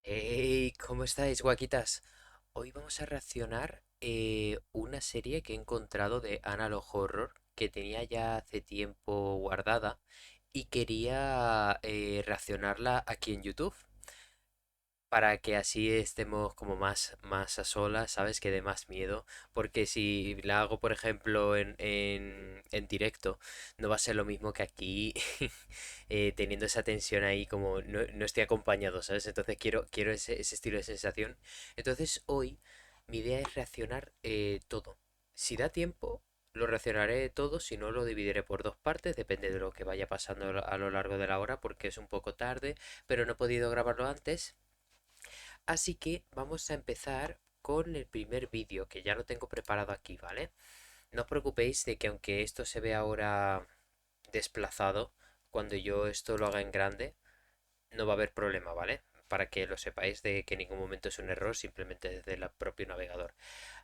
Hey, ¿cómo estáis, guaquitas? Hoy vamos a reaccionar una serie que he encontrado de Analog Horror que tenía ya hace tiempo guardada y quería reaccionarla aquí en YouTube para que así estemos como más a solas, ¿sabes? Que dé más miedo. Porque si la hago, por ejemplo, en directo, no va a ser lo mismo que aquí, teniendo esa tensión ahí, como no estoy acompañado, ¿sabes? Entonces quiero ese estilo de sensación. Entonces hoy mi idea es reaccionar todo. Si da tiempo, lo reaccionaré todo, si no, lo dividiré por dos partes, depende de lo que vaya pasando a lo largo de la hora, porque es un poco tarde, pero no he podido grabarlo antes. Así que vamos a empezar con el primer vídeo, que ya lo tengo preparado aquí, ¿vale? No os preocupéis de que aunque esto se ve ahora desplazado, cuando yo esto lo haga en grande, no va a haber problema, ¿vale? Para que lo sepáis de que en ningún momento es un error, simplemente desde el propio navegador.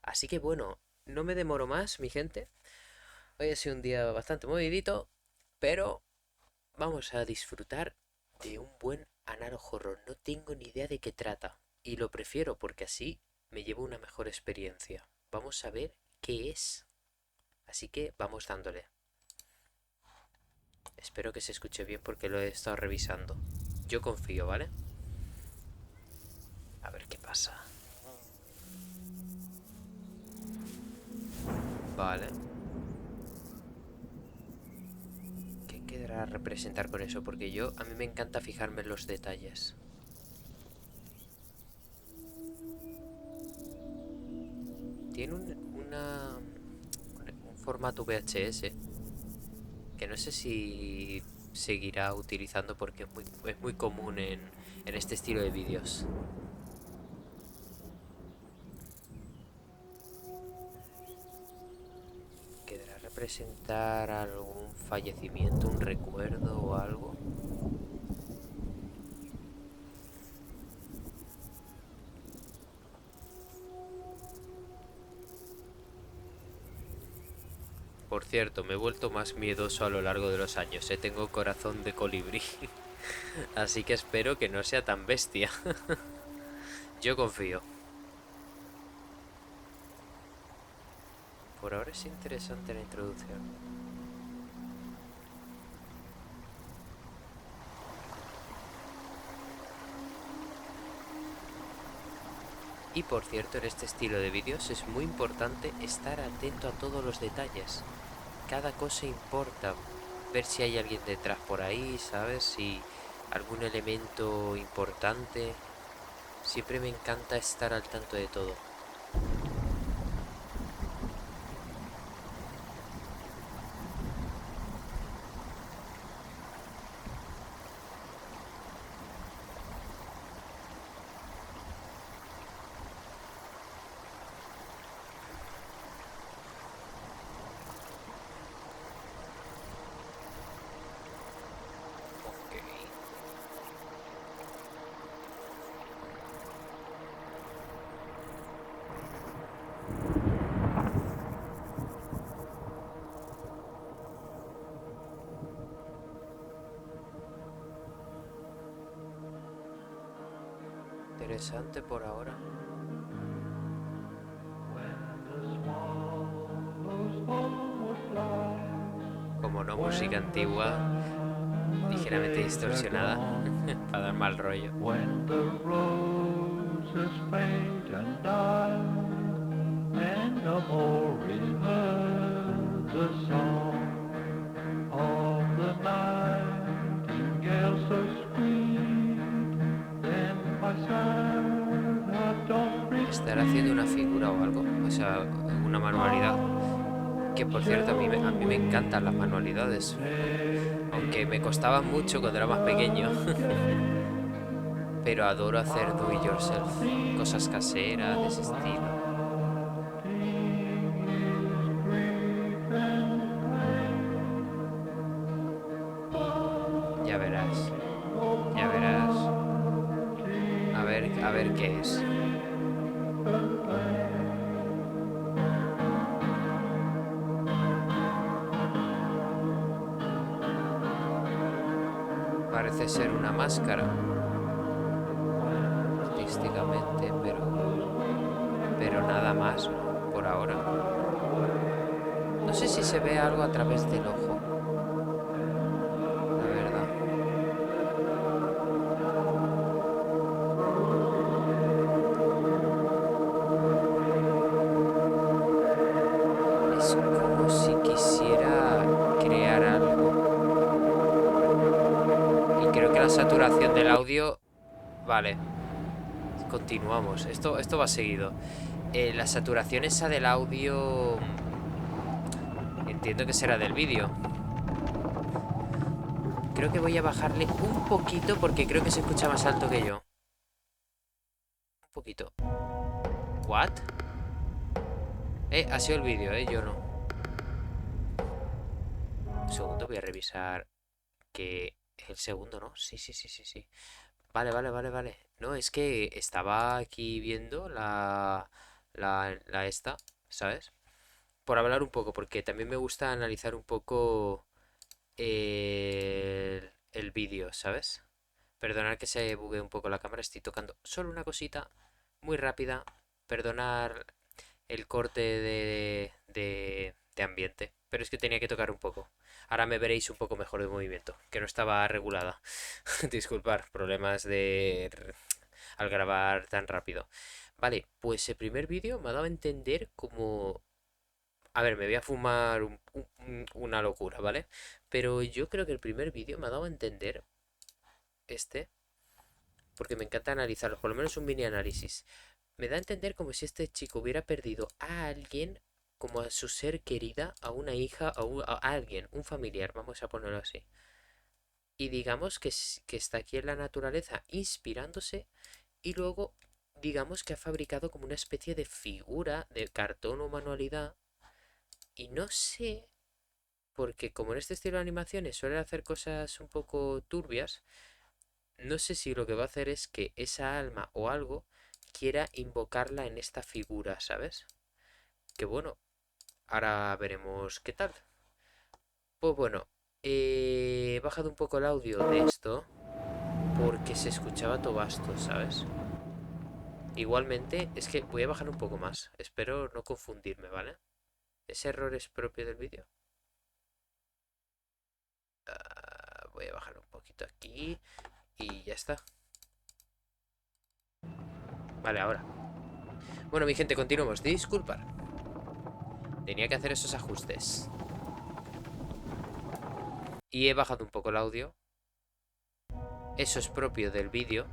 Así que bueno, no me demoro más, mi gente. Hoy ha sido un día bastante movidito, pero vamos a disfrutar de un buen Anaro Horror. No tengo ni idea de qué trata. Y lo prefiero porque así me llevo una mejor experiencia. Vamos a ver qué es. Así que vamos dándole. Espero que se escuche bien porque lo he estado revisando. Yo confío, ¿vale? A ver qué pasa. Vale. ¿Qué quedará representar con eso? Porque a mí me encanta fijarme en los detalles. Tiene un formato VHS que no sé si seguirá utilizando porque es muy común en este estilo de vídeos. ¿Quedará representar algún fallecimiento, un recuerdo o algo? Por cierto, me he vuelto más miedoso a lo largo de los años, ¿eh? Tengo corazón de colibrí, así que espero que no sea tan bestia. Yo confío. Por ahora es interesante la introducción. Y por cierto, en este estilo de vídeos es muy importante estar atento a todos los detalles. Cada cosa importa. Ver si hay alguien detrás por ahí, ¿sabes? Si algún elemento importante. Siempre me encanta estar al tanto de todo. Ok. Interesante por ahora. Como no, música antigua, ligeramente distorsionada, para dar mal rollo. When the roses fade and die, and no more is heard the song of the nightingale so sweet, then my sad heart don't ¿Estará haciendo una repeat. figura o algo? O sea, una manualidad. Que por cierto, Shall a mí me encantan las manualidades. Aunque me costaban mucho cuando era más pequeño. Pero adoro hacer do it yourself. Cosas caseras de ese estilo. Ya verás, ya verás. A ver qué es. Parece ser una máscara. prácticamente, pero nada más, ¿no? Por ahora. No sé si se ve algo a través del ojo, la verdad. Es como si quisiera crear algo. Y creo que la saturación del audio... Vale, continuamos. Esto va seguido. La saturación esa del audio... Entiendo que será del vídeo. Creo que voy a bajarle un poquito porque creo que se escucha más alto que yo. Un poquito. ¿What? Ha sido el vídeo, yo no. Un segundo, voy a revisar que es el segundo, ¿no? Sí, sí, sí, sí, sí. Vale, vale, vale, vale. No, es que estaba aquí viendo la esta, ¿sabes? Por hablar un poco, porque también me gusta analizar un poco el vídeo, ¿sabes? Perdonar que se bugue un poco la cámara, estoy tocando solo una cosita muy rápida. Perdonar el corte de ambiente, pero es que tenía que tocar un poco. Ahora me veréis un poco mejor de movimiento, que no estaba regulada. Disculpar, problemas al grabar tan rápido. Vale, pues el primer vídeo me ha dado a entender como... A ver, me voy a fumar una locura, ¿vale? Pero yo creo que el primer vídeo me ha dado a entender este, porque me encanta analizarlo, por lo menos un mini análisis. Me da a entender como si este chico hubiera perdido a alguien, como a su ser querida, a una hija, a alguien, un familiar, vamos a ponerlo así. Y digamos que está aquí en la naturaleza inspirándose y luego digamos que ha fabricado como una especie de figura de cartón o manualidad. Y no sé, porque como en este estilo de animaciones suele hacer cosas un poco turbias, no sé si lo que va a hacer es que esa alma o algo quiera invocarla en esta figura, ¿sabes? Que bueno, ahora veremos qué tal. Pues bueno, he bajado un poco el audio de esto porque se escuchaba todo vasto, ¿sabes? Igualmente, es que voy a bajar un poco más. Espero no confundirme, ¿vale? Ese error es propio del vídeo. Voy a bajar un poquito aquí y ya está. Vale, ahora. Bueno, mi gente, continuamos. Disculpar. Tenía que hacer esos ajustes. Y he bajado un poco el audio. Eso es propio del vídeo.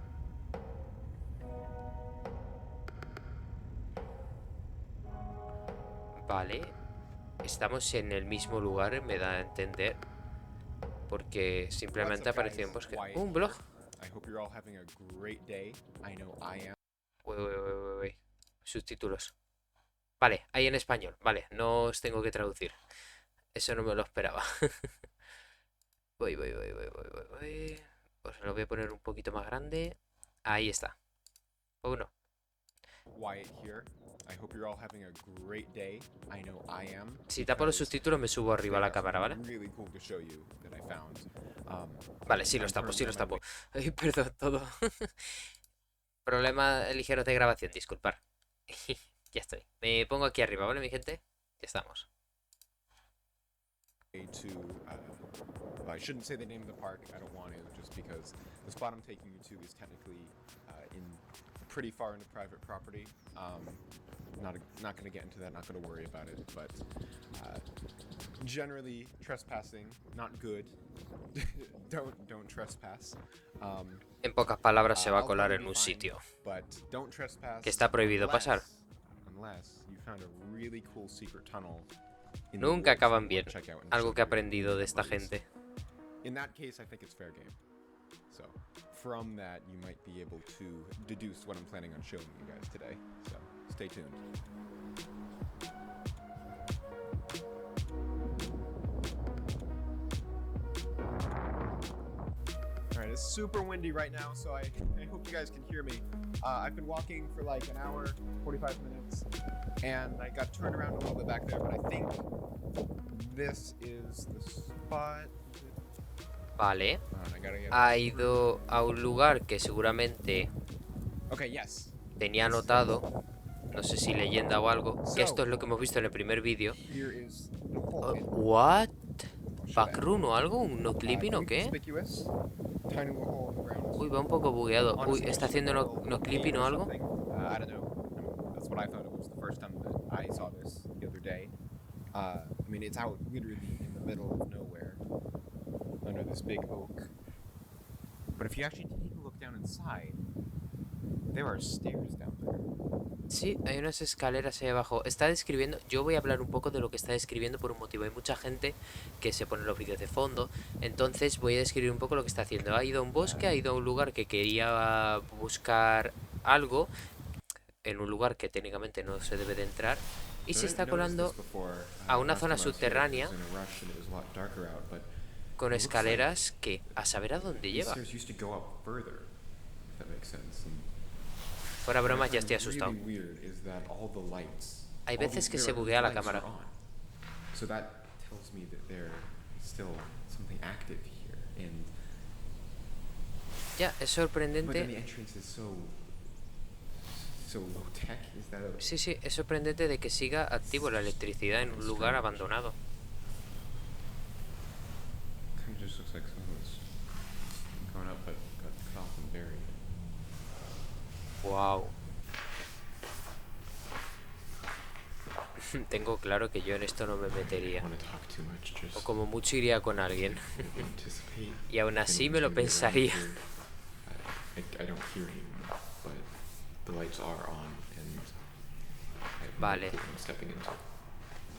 Vale. Estamos en el mismo lugar, me da a entender. Porque simplemente apareció en bosque. Un blog. Uy, uy, uy, uy, uy. Subtítulos. Vale, hay en español. Vale, no os tengo que traducir. Eso no me lo esperaba. Voy, voy, voy, voy, voy, voy, voy. Os lo voy a poner un poquito más grande. Ahí está. Uno. Si tapo los subtítulos me subo arriba a la cámara, ¿vale? Vale, sí los tapo, sí los tapo. Ay, perdón, todo. Problema ligero de grabación, disculpar. Ya estoy. Me pongo aquí arriba, ¿vale, mi gente? Ya estamos. I shouldn't say the name of the park. I don't want to, just because the spot I'm taking you to is technically in pretty far into private property. Not going to get into that. Not going to worry about it. But generally, trespassing not good. don't trespass. En pocas palabras, se va a colar en un sitio But don't trespass que está prohibido pasar. Unless you found a really cool secret tunnel. Nunca acaban bien. Algo que he aprendido de esta gente. In that case, I think it's fair game. So, from that, you might be able to deduce what I'm planning on showing you guys today. So, stay tuned. Alright, it's super windy right now, so I hope you guys can hear me. I've been walking for like an hour, 45 minutes, and I got turned around a little bit back there, but I think this is the spot. Vale. Ha ido a un lugar que seguramente... Okay, yes. tenía anotado, no sé si leyenda o algo, que esto es lo que hemos visto en el primer vídeo. Here is the hole in ¿What? should I- ¿Backrun o algo? ¿Un no clipping o qué? inconspicuous, tiny little hole in the ground. Uy, va un poco bugueado. Uy, Honestly, ¿está it's just like haciendo a no, little no clipping cave o or algo? something. I don't know. I mean, that's what I thought it was the first time that I saw this the other day. I mean, it's out literally in the middle of nowhere, under this big oak. But if you actually take a look down inside, there are stairs down there. Sí, hay unas escaleras ahí abajo. Está describiendo, yo voy a hablar un poco de lo que está describiendo por un motivo. Hay mucha gente que se pone los vídeos de fondo, entonces voy a describir un poco lo que está haciendo. Ha ido a un bosque, ha ido a un lugar que quería buscar algo, en un lugar que técnicamente no se debe de entrar, y se está colando a una zona subterránea con escaleras que a saber a dónde lleva. Fuera bromas, ya estoy asustado. Hay veces que se buguea la cámara. So that tells me that there's still something active here, and Ya, es but then the sorprendente. entrance is so low tech. Is that a Sí, sí, es sorprendente de que siga activo la electricidad en un lugar abandonado. kind of just looks like someone's gone up but got cut off and buried. Wow. Tengo claro que yo en esto no me metería. I don't want to talk too much, just O como mucho iría con alguien. anticipate. Y aún así me lo anyone's gonna be pensaría. around here. I don't hear anyone, but the lights are on, and I have no Vale. clue what I'm stepping into.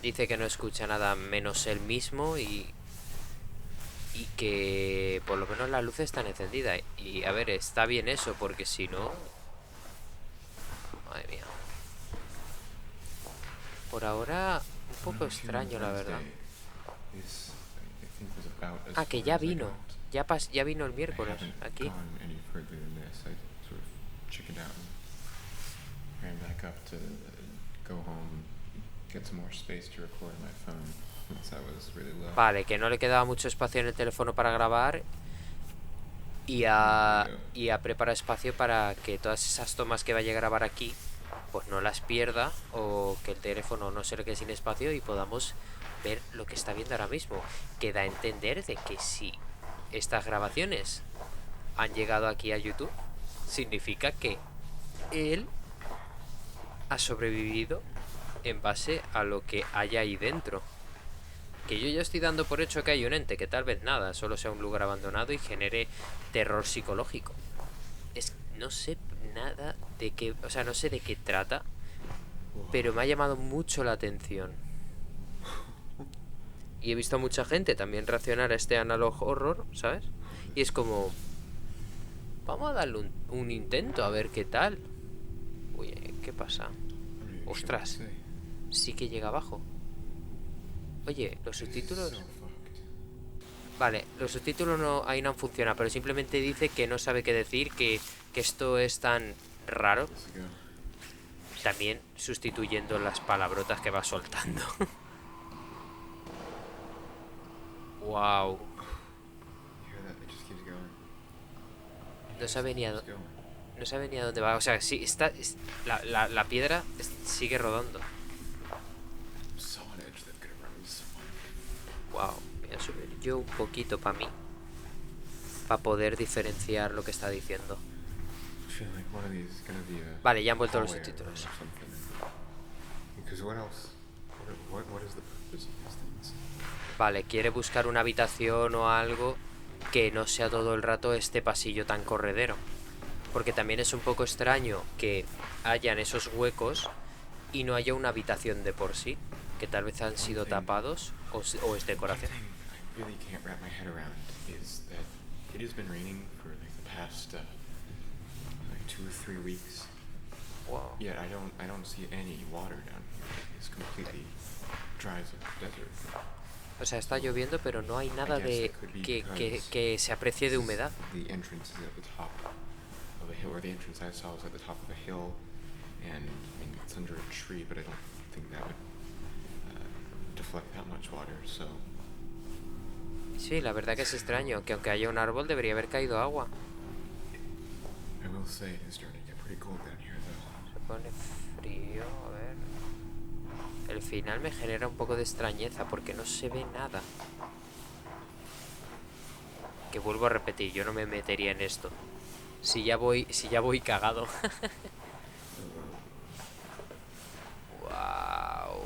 Dice que no escucha nada menos él mismo y que por lo menos la luz está encendida. Y a ver, está bien eso, porque si no... Madre mía. Por ahora, un poco extraño, la verdad. Ah, que ya vino. Ya vino el miércoles, aquí. Vale, que no le quedaba mucho espacio en el teléfono para grabar y a preparar espacio para que todas esas tomas que vaya a grabar aquí pues no las pierda, o que el teléfono no se le quede sin espacio y podamos ver lo que está viendo ahora mismo. Que da a entender de que si estas grabaciones han llegado aquí a YouTube, significa que él ha sobrevivido en base a lo que hay ahí dentro. Que yo ya estoy dando por hecho que hay un ente, que tal vez nada, solo sea un lugar abandonado y genere terror psicológico. No sé nada de qué, o sea, no sé de qué trata, pero me ha llamado mucho la atención. Y he visto a mucha gente también reaccionar a este analog horror, ¿sabes? Y es como... Vamos a darle un intento, a ver qué tal. Uy, ¿qué pasa? Ostras, sí que llega abajo. Oye, los subtítulos... Vale, los subtítulos no, ahí no han funcionado, pero simplemente dice que no sabe qué decir, que esto es tan raro. También sustituyendo las palabrotas que va soltando. Wow. No sabe ni a dónde va. O sea, sí, está... la piedra sigue rodando. Wow. Voy a subir yo un poquito para mí, para poder diferenciar lo que está diciendo. Vale, ya han vuelto los subtítulos. Vale, quiere buscar una habitación o algo que no sea todo el rato este pasillo tan corredero. Porque también es un poco extraño que hayan esos huecos y no haya una habitación de por sí, que tal vez han sido tapados o es decoración. Really can't wrap my head around is that it has been raining for like the past like 2 or 3 weeks. Wow. Yet I don't see any water down here. It's completely dry as a desert. O sea, está lloviendo, pero no hay nada de que se aprecie de humedad. The entrance is at the top of a hill, or the entrance I saw was at the top of a hill, and I mean it's under a tree, but I don't think that would deflect that much water. So. Sí, la verdad que es extraño, que aunque haya un árbol debería haber caído agua. I will say it's starting to get pretty cold down here, though. Se pone frío, a ver. El final me genera un poco de extrañeza porque no se ve nada. Que vuelvo a repetir, yo no me metería en esto. Si ya voy cagado. Wow.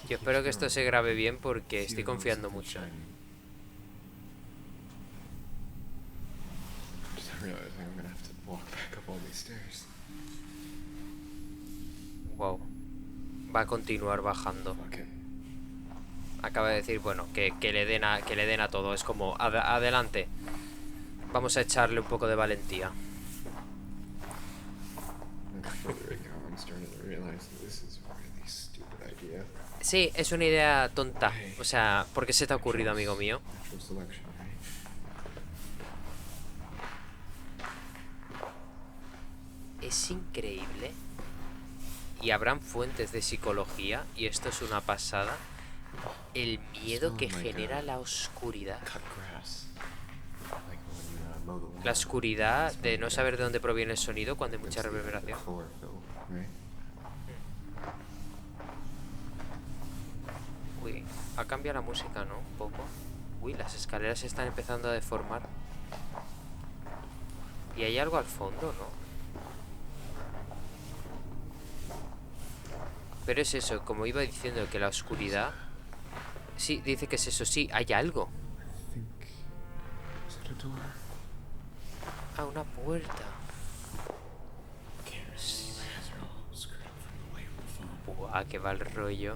Yo espero que esto se grabe bien porque estoy confiando mucho. Wow. Va a continuar bajando. Acaba de decir, bueno, que le den a todo. Es como, adelante. Vamos a echarle un poco de valentía. Sí, es una idea tonta. O sea, ¿por qué se te ha ocurrido, amigo mío? Es increíble. Y habrán fuentes de psicología, y esto es una pasada. El miedo que genera la oscuridad. La oscuridad de no saber de dónde proviene el sonido cuando hay mucha reverberación. Uy, ha cambiado la música, ¿no? Un poco. Uy, las escaleras se están empezando a deformar. Y hay algo al fondo, ¿no? Pero es eso, como iba diciendo, que la oscuridad... Sí, dice que es eso, sí, hay algo. Ah, una puerta. Buah, que va el rollo.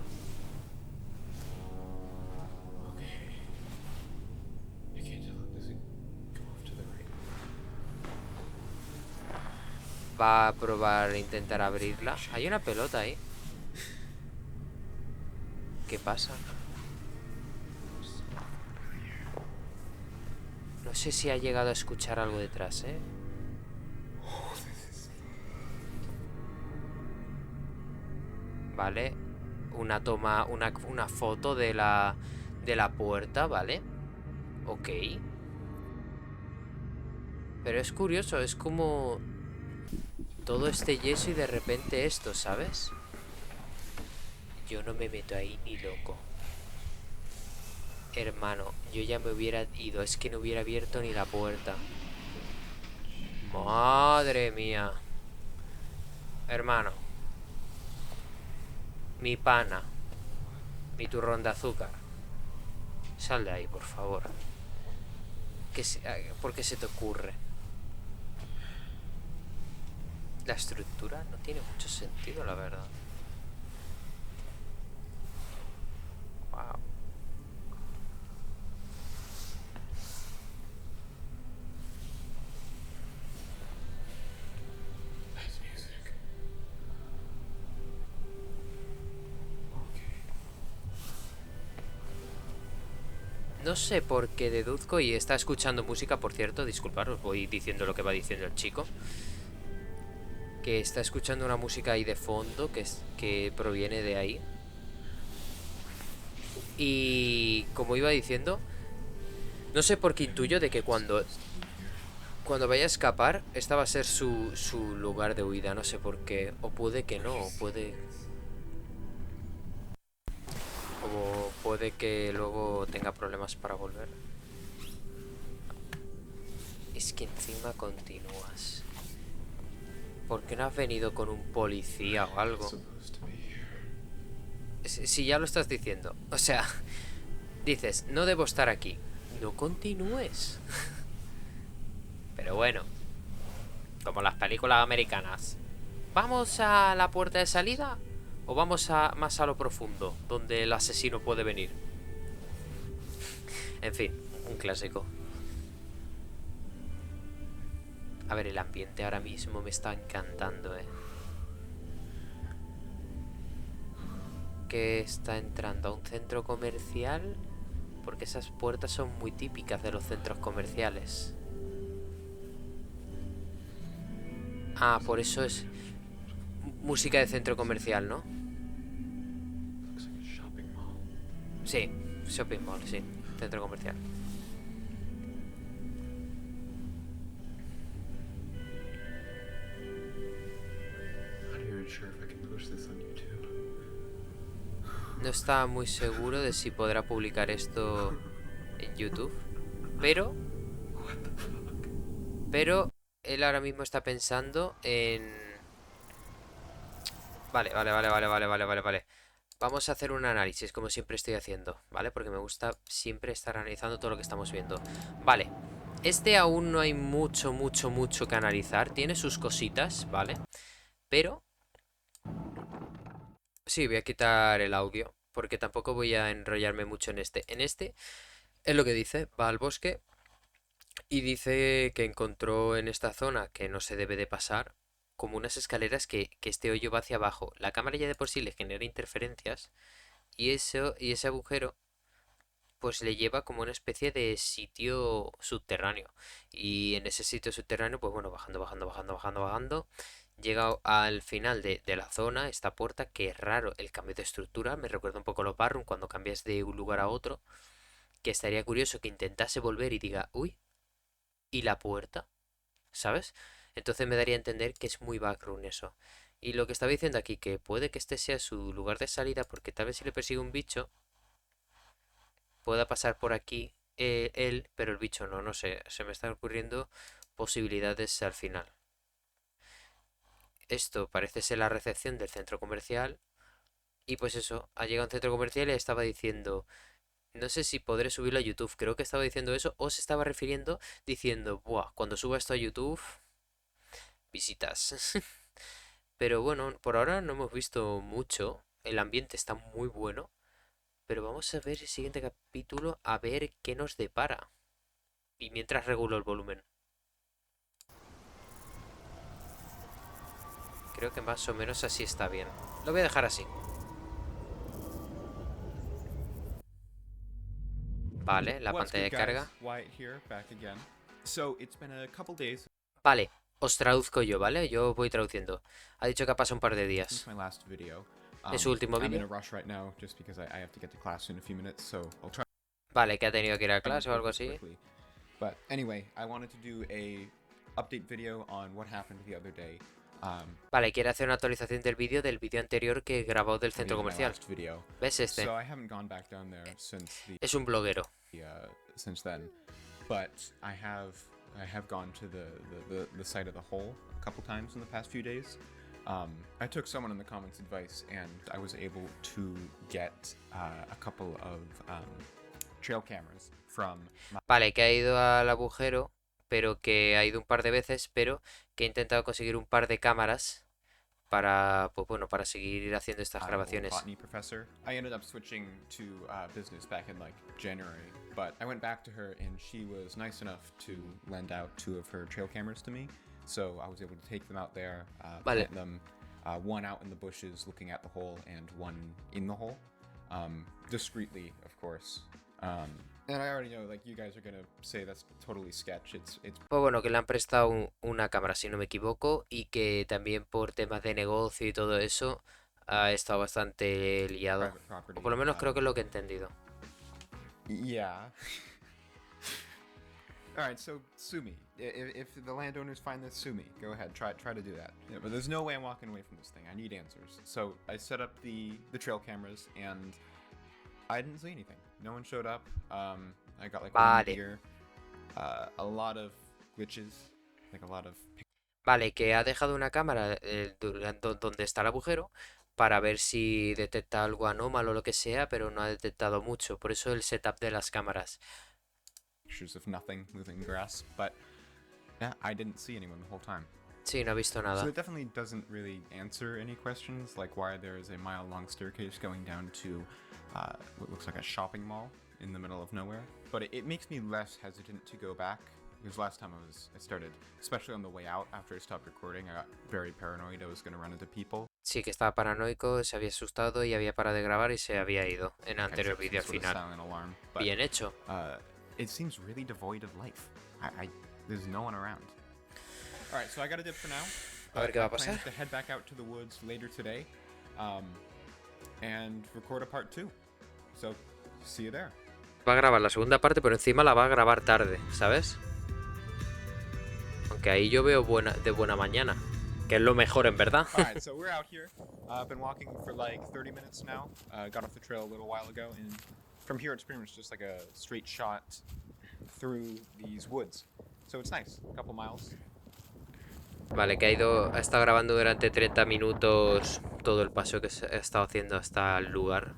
Va a probar e intentar abrirla. Hay una pelota ahí. ¿Qué pasa? No sé si ha llegado a escuchar algo detrás, ¿eh? Vale. Una toma, una foto de la puerta, ¿vale? Ok. Pero es curioso, es como todo este yeso y de repente esto, ¿sabes? Yo no me meto ahí ni loco. Hermano, yo ya me hubiera ido. Es que no hubiera abierto ni la puerta. Madre mía. Hermano. Mi pana. Mi turrón de azúcar. Sal de ahí, por favor. ¿Por qué se te ocurre? La estructura no tiene mucho sentido, la verdad. Wow. No sé por qué deduzco, y está escuchando música, por cierto, disculparos, voy diciendo lo que va diciendo el chico. Que está escuchando una música ahí de fondo que proviene de ahí. Y como iba diciendo, no sé por qué intuyo de que cuando vaya a escapar, esta va a ser su lugar de huida, no sé por qué. O puede que no, o puede que luego tenga problemas para volver. Es que encima continúas. ¿Por qué no has venido con un policía o algo? Si ya lo estás diciendo. O sea, dices, no debo estar aquí. No continúes. Pero bueno, como las películas americanas. ¿Vamos a la puerta de salida? ¿O vamos más a lo profundo, donde el asesino puede venir? En fin, un clásico. A ver, el ambiente ahora mismo me está encantando, Que está entrando a un centro comercial, porque esas puertas son muy típicas de los centros comerciales. Ah, por eso es música de centro comercial, ¿no? Sí, shopping mall, sí, centro comercial. no estaba muy seguro de si podrá publicar esto en YouTube. Pero él ahora mismo está pensando en... Vale. Vamos a hacer un análisis, como siempre estoy haciendo, ¿vale? Porque me gusta siempre estar analizando todo lo que estamos viendo. Vale, este aún no hay mucho que analizar. Tiene sus cositas, ¿vale? Pero... sí, voy a quitar el audio, porque tampoco voy a enrollarme mucho en este. En este, es lo que dice, va al bosque y dice que encontró en esta zona, que no se debe de pasar, como unas escaleras que este hoyo va hacia abajo. La cámara ya de por sí le genera interferencias y ese agujero pues le lleva como una especie de sitio subterráneo. Y en ese sitio subterráneo, pues bueno, bajando, llega al final de la zona, esta puerta, que es raro el cambio de estructura, me recuerda un poco a los Barroom cuando cambias de un lugar a otro, que estaría curioso que intentase volver y diga, uy, ¿y la puerta? ¿Sabes? Entonces me daría a entender que es muy backroom eso. Y lo que estaba diciendo aquí, que puede que este sea su lugar de salida, porque tal vez si le persigue un bicho, pueda pasar por aquí él, pero el bicho no, no sé, se me están ocurriendo posibilidades al final. Esto parece ser la recepción del centro comercial y pues eso, ha llegado a un centro comercial y estaba diciendo, no sé si podré subirlo a YouTube, creo que estaba diciendo eso o se estaba refiriendo diciendo, buah, cuando suba esto a YouTube, visitas. Pero bueno, por ahora no hemos visto mucho, el ambiente está muy bueno, pero vamos a ver el siguiente capítulo a ver qué nos depara. Y mientras regulo el volumen. Creo que más o menos así está bien. Lo voy a dejar así. Vale, la What's pantalla good, de guys? carga. Wyatt here, back again. So it's been a couple days Vale, os traduzco yo, ¿vale? Yo voy traduciendo. Ha dicho que ha pasado un par de since días. my last video. ¿Es su último I'm in a vídeo? rush right now just because I have to get to class in a few minutes, so I'll try Vale, que ha tenido que ir a to clase o make algo this así. quickly. But anyway, I wanted to do a update video on what happened the other day. Vale, quiere hacer una actualización del vídeo anterior que grabó del I centro did my comercial. last video. ¿Ves este? So I haven't gone back down there since Es un bloguero. since then, but I have gone to the site of the hole a couple times in the past few days. I took someone in the comments advice, and I was able to get a couple of trail cameras from Vale, que ha ido al agujero, pero que ha ido un par de veces, pero que ha intentado conseguir un par de cámaras para, pues bueno, para seguir haciendo estas old grabaciones. botany professor. I ended up switching to business back in like January, but I went back to her and she was nice enough to lend out 2 of her trail cameras to me. So I was able to take them out there, Vale. plant them, one out in the bushes looking at the hole and one in the hole, discreetly, of course. And I already know, like, you guys are gonna say that's totally sketch. It's Pues bueno, que le han prestado una cámara, si no me equivoco, y que también por temas de negocio y todo eso ha estado bastante liado. private property. O por lo menos creo que es lo que he entendido. Yeah. All right, so sue me. If the landowners find this, sue me. Go ahead, try to do that. Yeah, but there's no way I'm walking away from this thing. I need answers. So I set up the trail cameras, and I didn't see anything. No one showed up. I got like one Vale. deer, a lot of glitches, like a lot of. Vale, que ha dejado una cámara donde está el agujero para ver si detecta algo anómalo o lo que sea, pero no ha detectado mucho. Por eso el setup de las cámaras. Pictures of nothing moving grass, but yeah, I didn't see anyone the whole time. Sí, no ha visto So nada. it definitely doesn't really answer any questions, like why there is a mile-long staircase going down to what looks like a shopping mall in the middle of nowhere. But it makes me less hesitant to go back, because last time I started, especially on the way out after I stopped recording, I got very paranoid I was going to run into people. Sí, que estaba paranoico, se había asustado y había parado de grabar y se había ido en el I anterior tripped vídeo al some sort of final. silent alarm, but Bien hecho. it seems really devoid of life. There's no one around. All right, so I got a dip for now. A ver qué va a I plan pasar. to head back out to the woods later today, and record a part 2. So, see you there. Va a grabar la segunda parte, pero encima la va a grabar tarde, ¿sabes? Aunque ahí yo veo de buena mañana. que es lo mejor en verdad. Alright, so we're out here. I've been walking for like 30 minutes now. Got off the trail a little while ago, and from here it's pretty much just like a straight shot through these woods. So it's nice, a couple miles. Vale, que ha estado grabando durante 30 minutos todo el paso que ha estado haciendo hasta el lugar.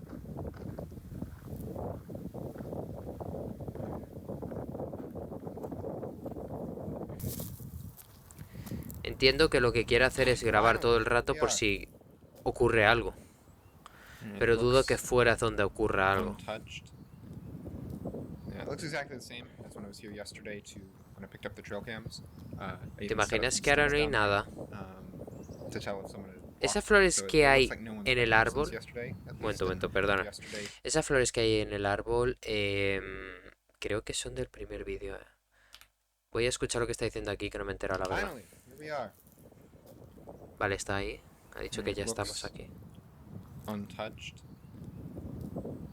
Entiendo que lo que quiere hacer es grabar todo el rato por si ocurre algo. Pero dudo que fuera donde ocurra algo. Untouched. Yeah, it looks exactly the same as when I was here yesterday to when I picked up the trail cams. ¿Te imaginas que ahora no hay nada? To tell if someone had walked. Esas flores So it que looks hay like no one's en been el here árbol. since yesterday, at least, Momento, and perdona. yesterday. Esas flores que hay en el árbol, creo que son del primer vídeo. Voy a escuchar lo que está diciendo aquí, que no me he enterado la verdad. Finally, here we are. Vale, está ahí. Ha dicho que ya estamos Looks aquí. Untouched.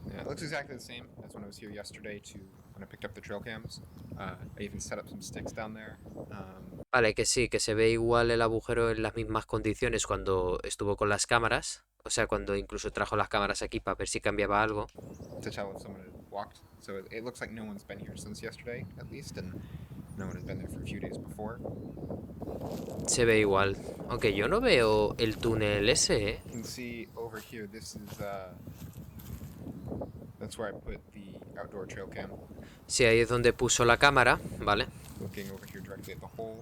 Yeah, it looks exactly the same as when I was here yesterday to when I picked up the trail cams. I even set up some sticks down there. Vale, que sí, que se ve igual el agujero en las mismas condiciones cuando estuvo con las cámaras. O sea, cuando incluso trajo las cámaras aquí para ver si cambiaba algo. To tell if someone had walked. So it looks like no one's been here since yesterday, at least, and no one has been there for a few days before. Se ve igual. Aunque yo no veo el túnel ese, ¿eh? You can see over here, this is, that's where I put the outdoor trail cam. Sí, ahí es donde puso la cámara, ¿vale? Looking over here directly at the hole.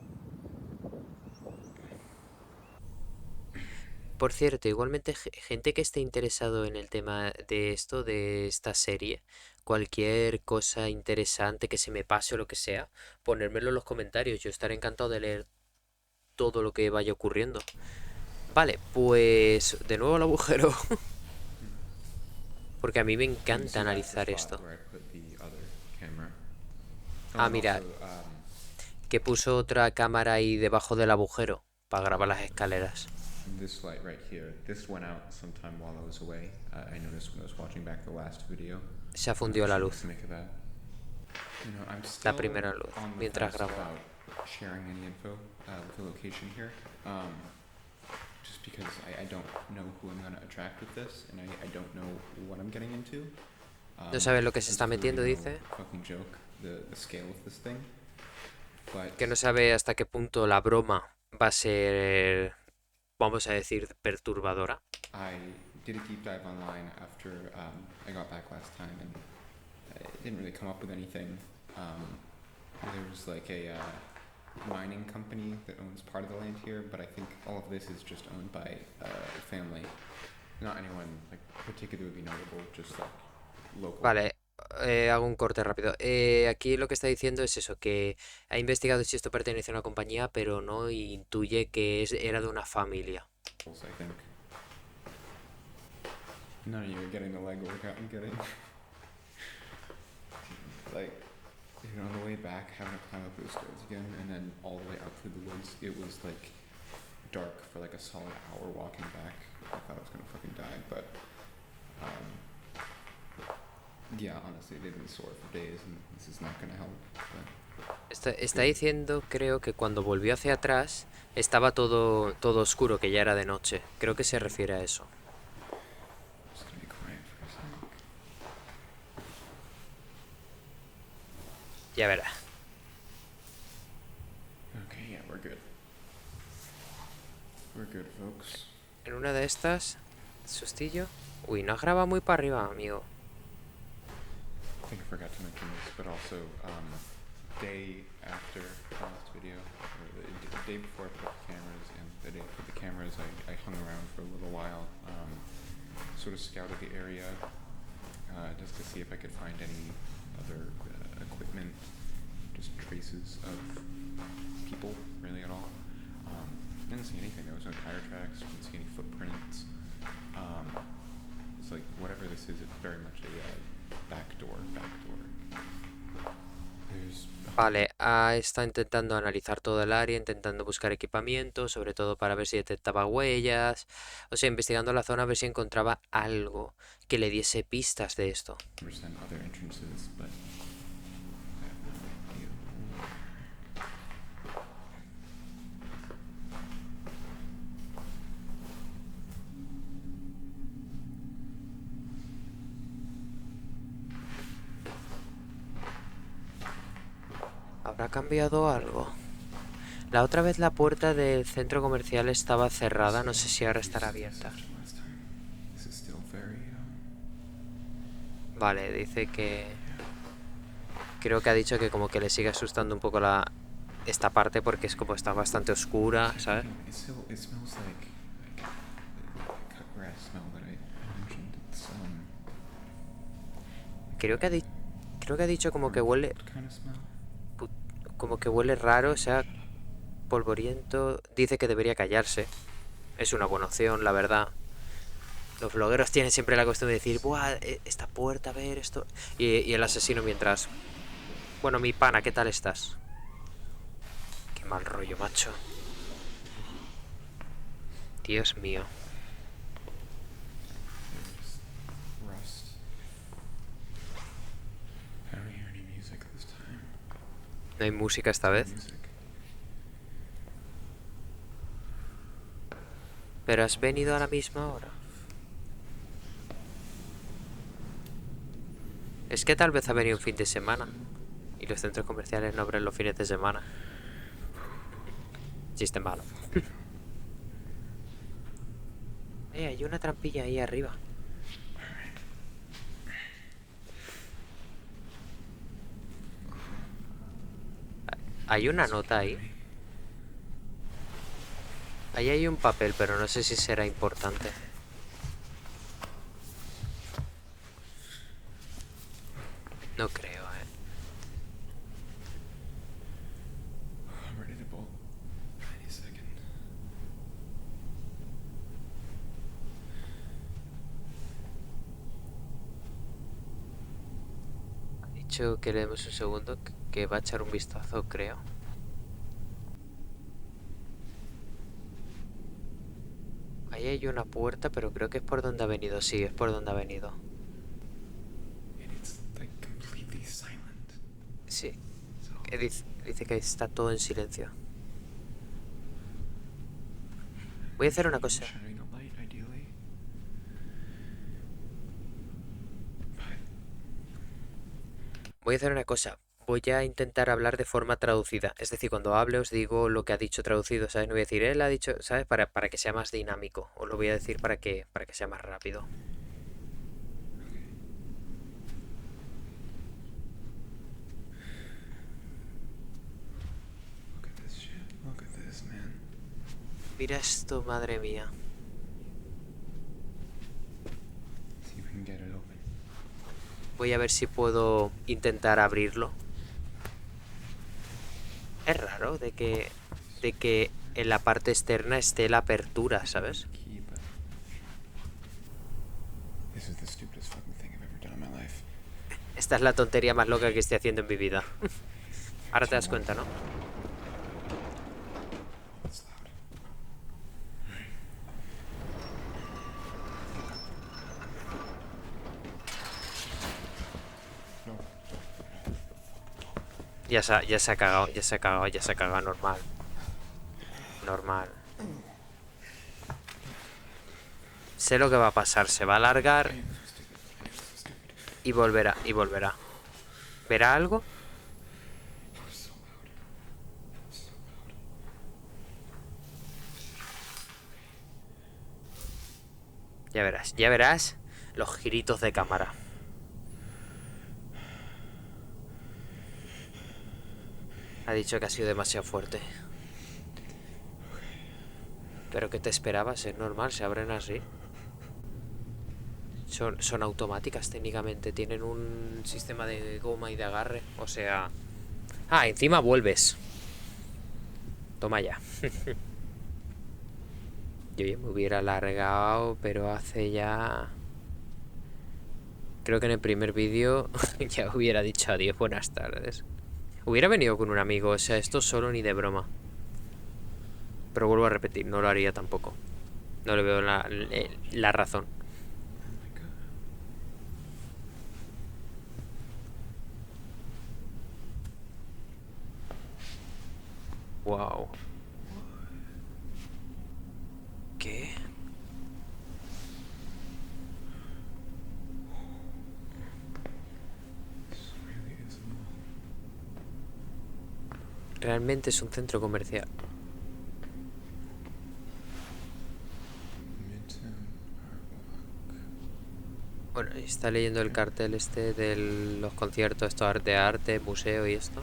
Por cierto, igualmente gente que esté interesado en el tema de esto, de esta serie, cualquier cosa interesante que se me pase o lo que sea, ponérmelo en los comentarios. Yo estaré encantado de leer todo lo que vaya ocurriendo. Vale, pues de nuevo el agujero. Porque a mí me encanta analizar esto. Ah, mira, que puso otra cámara ahí debajo del agujero para grabar las escaleras. This light right here, this went out sometime while I was away. I noticed when I was watching back the last video. Se ha fundido la luz. You know, I'm La still primera luz, on the mientras fence grababa. about sharing any info with the location here. Just because I don't know who I'm going to attract with this, and I don't know what I'm getting into. No sabes lo que se this está is metiendo, really dice. no fucking joke, the scale of this thing. But Que no sabe hasta qué punto la broma va a ser, vamos a decir, perturbadora. I did a deep dive online after I got back last time, and I didn't really come up with anything. There was like a mining company that owns part of the land here, but I think all of this is just owned by a family. Not anyone like particularly notable, just like local. Vale, hago un corte rápido. Aquí lo que está diciendo es eso, que ha investigado si esto pertenece a una compañía, pero no intuye que era de una familia. I think. None of you are getting the leg workout I'm getting. Like, you know, on the way back, having to climb up those stairs again, and then all the way out through the woods, it was like dark for like a solid hour walking back. I thought I was gonna fucking die, but yeah, honestly, they've been sore for days, and this is not gonna help. But Está diciendo, creo que cuando volvió hacia atrás estaba todo oscuro, que ya era de noche. Creo que se refiere a eso. I'm just gonna be quiet for a sec. Ya verá. Okay, yeah, we're good. We're good, folks. En una de estas, sustillo. Uy, no has grabado muy para arriba, amigo. I think I forgot to mention this, but also day after the last video, or the day before I put up the cameras and the day I put the cameras, I hung around for a little while, sort of scouted the area just to see if I could find any other equipment, just traces of people really at all. Didn't see anything. There was no tire tracks. Didn't see any footprints. It's like whatever this is, it's very much a back door. There's Vale, está intentando analizar todo el área, intentando buscar equipamiento, sobre todo para ver si detectaba huellas, o sea, investigando la zona a ver si encontraba algo que le diese pistas de esto. 100% other entrances, but I have no idea. ¿Habrá cambiado algo? La otra vez la puerta del centro comercial estaba cerrada, no sé si ahora estará abierta. Last time. This is still very, Vale, dice que... Creo que ha dicho que como que le sigue asustando un poco esta parte porque es como está bastante oscura, ¿sabes? It smells like the cut grass smell that I mentioned. It's Creo que ha dicho como que huele... what kind of smell? Como que huele raro, o sea, polvoriento. Dice que debería callarse. Es una buena opción, la verdad. Los vlogueros tienen siempre la costumbre de decir, buah, esta puerta, a ver esto. Y el asesino mientras... Bueno, mi pana, ¿qué tal estás? Qué mal rollo, macho. Dios mío. There's rust. I don't hear any music this time. No hay música esta vez. Music. Pero has venido a la misma hora. Es que tal vez ha venido un fin de semana. Y los centros comerciales no abren los fines de semana. Chiste malo. Hay una trampilla ahí arriba. Hay una nota ahí. Ahí hay un papel, pero no sé si será importante. No creo, I'm ready to bolt any second. Ha dicho que le demos un segundo, que va a echar un vistazo, creo. Ahí hay una puerta, pero creo que es por donde ha venido. Sí, es por donde ha venido. And it's like completely silent. Sí. So Dice que está todo en silencio. Voy a hacer una cosa. shining a light, ideally. But Voy a hacer una cosa. Voy a intentar hablar de forma traducida. Es decir, cuando hable os digo lo que ha dicho traducido, ¿sabes? No voy a decir, él ha dicho, ¿sabes? Para que sea más dinámico. Os lo voy a decir para que sea más rápido. look at this shit. Look at this, man. Mira esto, madre mía. See if we can get it open. Voy a ver si puedo intentar abrirlo. Es raro de que en la parte externa esté la apertura, ¿sabes? Key, but this is the stupidest fucking thing I've ever done in my life. Esta es la tontería más loca que estoy haciendo en mi vida. Ahora te das cuenta, ¿no? It's loud. No. Ya se ha cagado, normal. Normal. Sé lo que va a pasar, se va a alargar y volverá. ¿Verá algo? So loud. So loud. Ya verás los giritos de cámara. Ha dicho que ha sido demasiado fuerte. Pero ¿qué te esperabas? Es normal, se abren así. Son automáticas técnicamente, tienen un sistema de goma y de agarre. O sea... Ah, encima vuelves. Toma ya. Yo ya me hubiera alargado, pero hace ya... Creo que en el primer vídeo ya hubiera dicho adiós, buenas tardes. Hubiera venido con un amigo, o sea, esto solo ni de broma. Pero vuelvo a repetir, no lo haría tampoco. No le veo la razón. Oh my god. Wow. ¿Qué? This really is a mall. Realmente es un centro comercial. Midtown Art Walk. Bueno, y está leyendo el cartel este de los conciertos, esto de arte, museo y esto.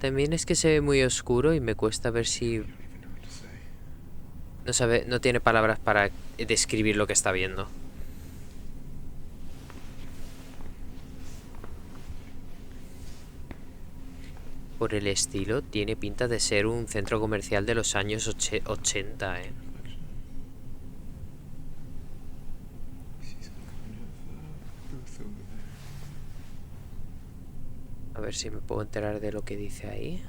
También es que se ve muy oscuro y me cuesta ver si I don't even know what to say. no sabe, no tiene palabras para describir lo que está viendo. Por el estilo, tiene pinta de ser un centro comercial de los años 80, Reflection. I see some kind of booth over there. A ver si me puedo enterar de lo que dice ahí.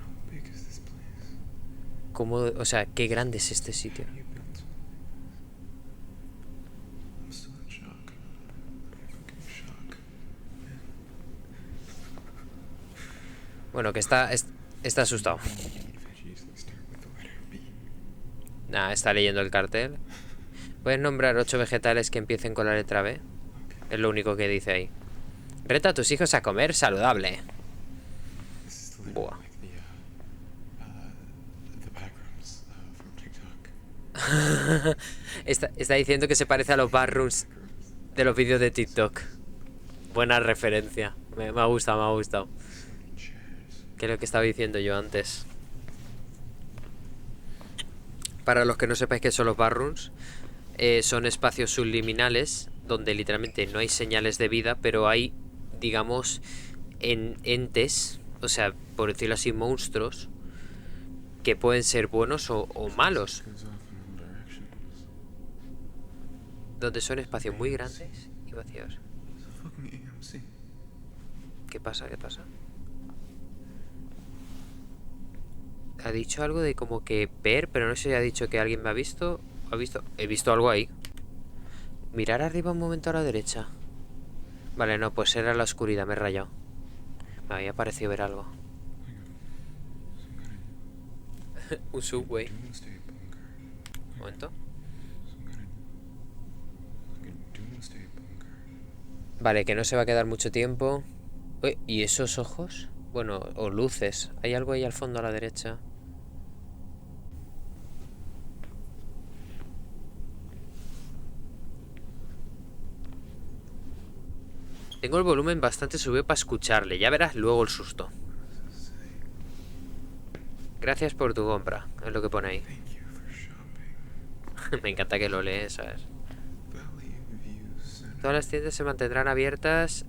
How big is this place? ¿Cómo, o sea, qué grande es este sitio? How you built something like this? I'm still in shock. Fucking shock. Bueno, que está asustado. Veggies that start with the letter B. Nah, está leyendo el cartel. Puedes nombrar 8 vegetales que empiecen con la letra B. Okay. Es lo único que dice ahí. Reta a tus hijos a comer saludable. This is literally Buah. like the backrooms from TikTok. Está diciendo que se parece a los barrooms de los vídeos de TikTok. Buena referencia. Me ha gustado, me ha gustado. Chairs. Que es lo que estaba diciendo yo antes. Para los que no sepáis qué son los barrooms, son espacios subliminales donde literalmente no hay señales de vida, pero hay, digamos, entes, o sea, por decirlo así, monstruos, que pueden ser buenos o malos, Goes off in all directions. donde son espacios muy grandes y vacíos. It's a fucking AMC. ¿Qué pasa? ¿Qué pasa? Ha dicho algo de como que ver, pero no sé si ha dicho que alguien me ha visto. ¿Ha visto? He visto algo ahí. Mirar arriba un momento a la derecha. Vale, no, pues era la oscuridad, me he rayado. Me había parecido ver algo. Un subway. Doomsday bunker. Un momento. Some kind of like a doomsday bunker. Vale, que no se va a quedar mucho tiempo. Uy, ¿y esos ojos? Bueno, o luces. Hay algo ahí al fondo a la derecha. Tengo el volumen bastante subido para escucharle. Ya verás luego el susto. What does it say? Gracias por tu compra. Es lo que pone ahí. Thank you for shopping. Me encanta que lo lees, ¿sabes? Valley View Center. Todas las tiendas se mantendrán abiertas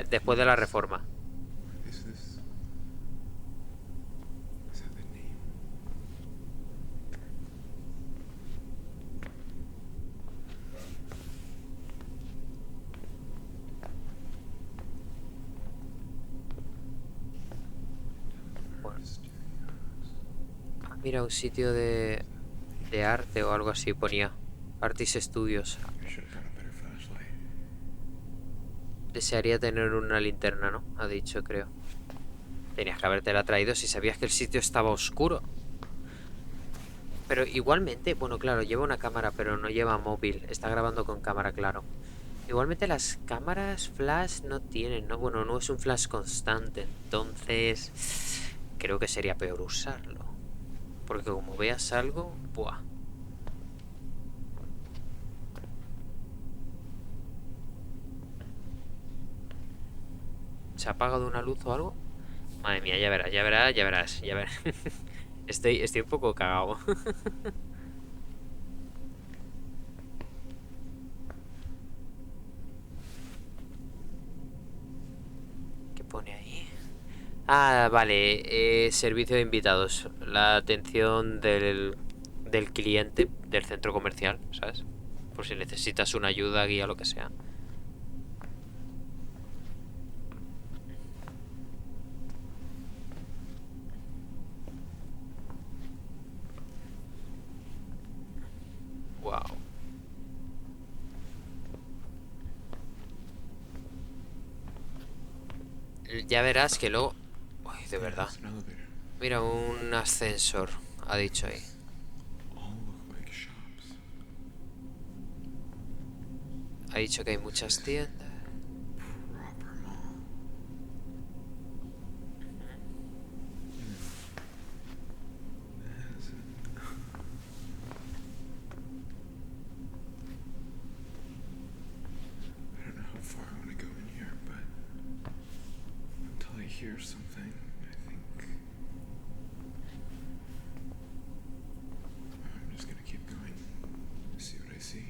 después de la reforma. Is this? Is that the name? Bueno. Studios. Mira, un sitio de arte o algo así ponía. Artis Studios. I should have got a better flashlight. Desearía tener una linterna, ¿no? Ha dicho, creo. Tenías que habértela traído si sabías que el sitio estaba oscuro. Pero igualmente, bueno, claro, lleva una cámara, pero no lleva móvil. Está grabando con cámara, claro. Igualmente las cámaras flash no tienen, ¿no? Bueno, no es un flash constante. Entonces, creo que sería peor usarlo. Porque como veas algo, ¡buah! ¿Se ha apagado una luz o algo? Madre mía, ya verás, ya verás, ya verás, ya verás. Estoy un poco cagado. ¿Qué pone ahí? Ah, vale, servicio de invitados. La atención del cliente del centro comercial, ¿sabes? Por si necesitas una ayuda, guía, lo que sea. Wow. Ya verás que luego... Uy, de verdad. It's an elevator. Mira, un ascensor, ha dicho ahí. All look like shops. dicho que hay muchas tiendas. Proper mall. I don't know how far I want to go in here, but until I hear something, I think I'm just gonna keep going. See what I see.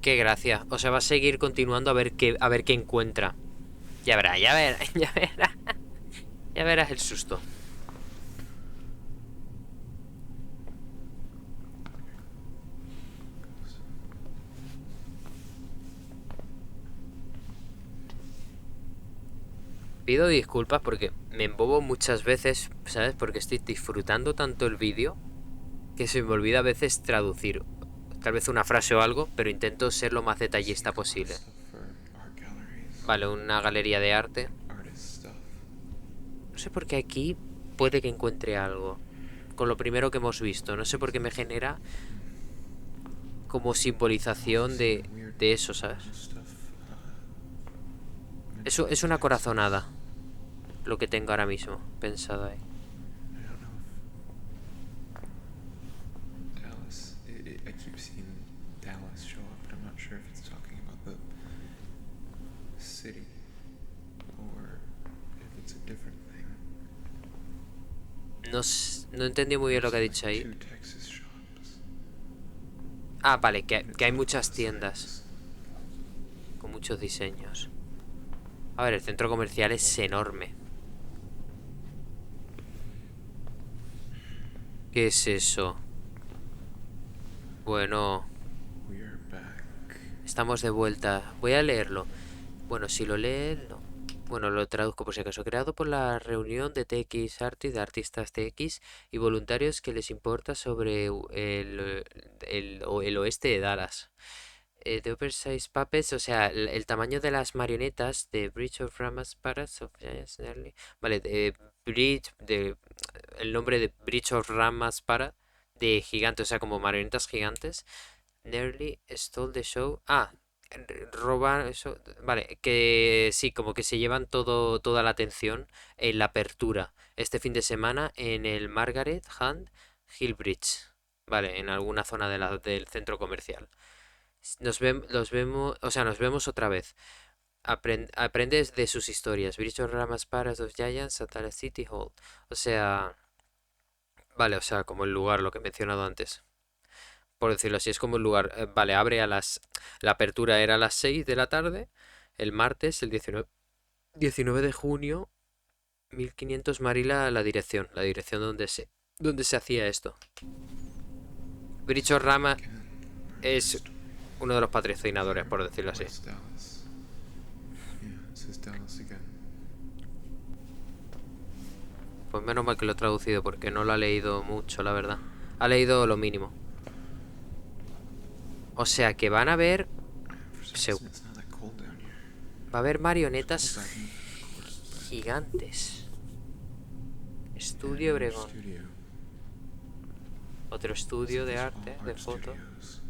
Qué gracia. O sea, va a seguir continuando a ver qué encuentra. Ya verás, ya verás, ya verás. Ya verás el susto. Pido disculpas porque me embobo muchas veces, ¿sabes? Porque estoy disfrutando tanto el vídeo que se me olvida a veces traducir tal vez una frase o algo, pero intento ser lo más detallista posible. Stuff for art galleries, Vale, una galería de arte. artist stuff. No sé por qué aquí puede que encuentre algo. Con lo primero que hemos visto. No sé por qué me genera como simbolización de eso, ¿sabes? Stuff. Eso es una corazonada. Lo que tengo ahora mismo pensado ahí. I don't know if Dallas. I keep seeing Dallas show up, but I'm not sure if it's talking about the city or if it's a different thing. No entendí muy bien lo que ha There's dicho like ahí. two Texas shops. Ah, vale, que hay muchas tiendas con muchos diseños. A ver, el centro comercial es enorme. ¿Qué es eso? Bueno, We're back. estamos de vuelta. Voy a leerlo. Bueno, si lo lee, no. Bueno, lo traduzco por si acaso. Creado por la reunión de TX Artists, de artistas TX y voluntarios que les importa sobre el oeste de Dallas. The Oversized Puppets, o sea, el tamaño de las marionetas de Bridge of Rama's Paras of Giants Nearly. Vale, el nombre de Bridge of Rama's Para de gigante, o sea, como marionetas gigantes. Nearly stole the show. Ah, roban eso. Vale, que sí, como que se llevan toda la atención en la apertura este fin de semana en el Margaret Hunt Hill Bridge. Vale, en alguna zona del centro comercial. Los vemos, o sea, nos vemos otra vez. Aprendes de sus historias. Bridge of Rama's Paras of Giants at the City Hall. O sea, vale, o sea, como el lugar, lo que he mencionado antes. Por decirlo así, es como el lugar. Vale, abre a las. La apertura era a las 6 de la tarde. El martes, el 19 de junio, 1500 Marila, la dirección. La dirección donde se hacía esto. Bridge of Rama es uno de los patrocinadores, por decirlo así. West Dallas. Yeah, it says Dallas again. Pues menos mal que lo he traducido porque no lo ha leído mucho, la verdad. Ha leído lo mínimo. O sea que van a ver. For some Se- reason, it's not that cold down here. Va a haber marionetas Cold back in, of course, but gigantes. yeah, Estudio another Obregón. studio. Otro estudio de arte, All de art foto. studios.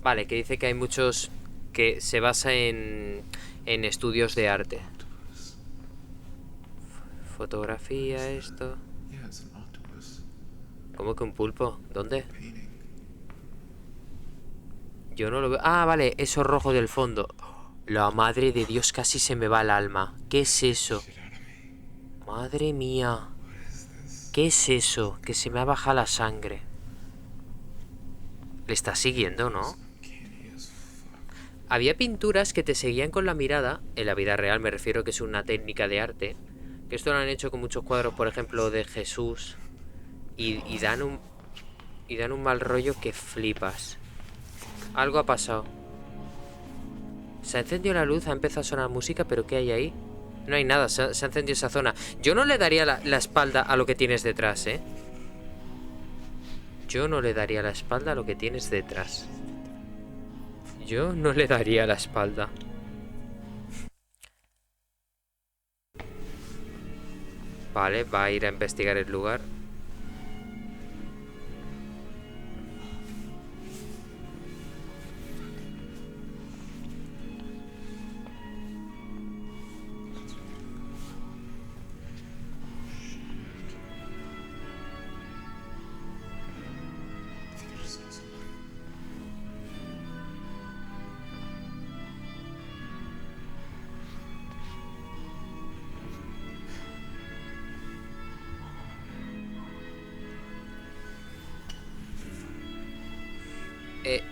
Vale, que dice que hay muchos. Que se basa en estudios de arte. Octopus. Fotografía, esto. Yeah, it's an octopus ¿Cómo que un pulpo? ¿Dónde? painting. Yo no lo veo. Ah, vale, eso rojo del fondo. La madre de Dios, casi se me va el alma. ¿Qué es eso? Get out of me. Madre mía. What is this? ¿Qué es eso? Que se me ha bajado la sangre. Le está siguiendo, ¿no? Uncanny as fuck. Había pinturas que te seguían con la mirada. En la vida real me refiero que es una técnica de arte. Que esto lo han hecho con muchos cuadros, por ejemplo, de Jesús. Y dan un mal rollo que flipas. Algo ha pasado. Se ha encendido la luz, ha empezado a sonar música, pero ¿qué hay ahí? No hay nada, se ha encendido esa zona. Yo no le daría la espalda a lo que tienes detrás, ¿eh? Yo no le daría la espalda a lo que tienes detrás. Yo no le daría la espalda. Vale, va a ir a investigar el lugar.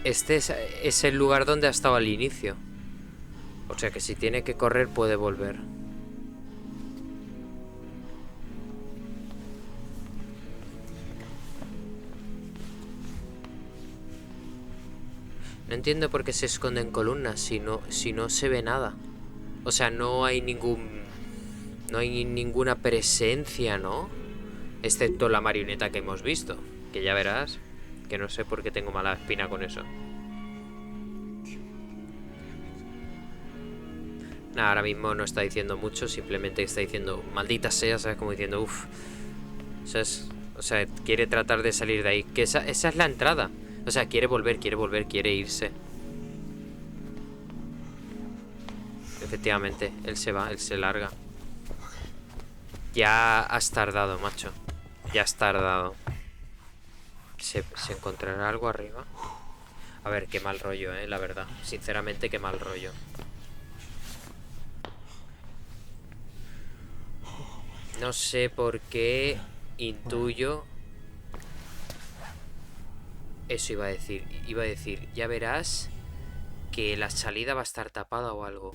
Este es el lugar donde ha estado al inicio. O sea que si tiene que correr puede volver. No entiendo por qué se esconden columnas si no se ve nada. O sea, no hay ninguna presencia, ¿no? Excepto la marioneta que hemos visto. Que ya verás que no sé por qué tengo mala espina con eso. Nada, ahora mismo no está diciendo mucho, simplemente está diciendo maldita sea, ¿sabes? Como diciendo uff. O sea, quiere tratar de salir de ahí. Que esa es la entrada. O sea, quiere volver, quiere irse. Efectivamente, él se va, él se larga. Ya has tardado, macho. Ya has tardado. ¿Se encontrará algo arriba? A ver, qué mal rollo, la verdad. Sinceramente, qué mal rollo. No sé por qué intuyo. Eso iba a decir. Iba a decir, ya verás que la salida va a estar tapada o algo.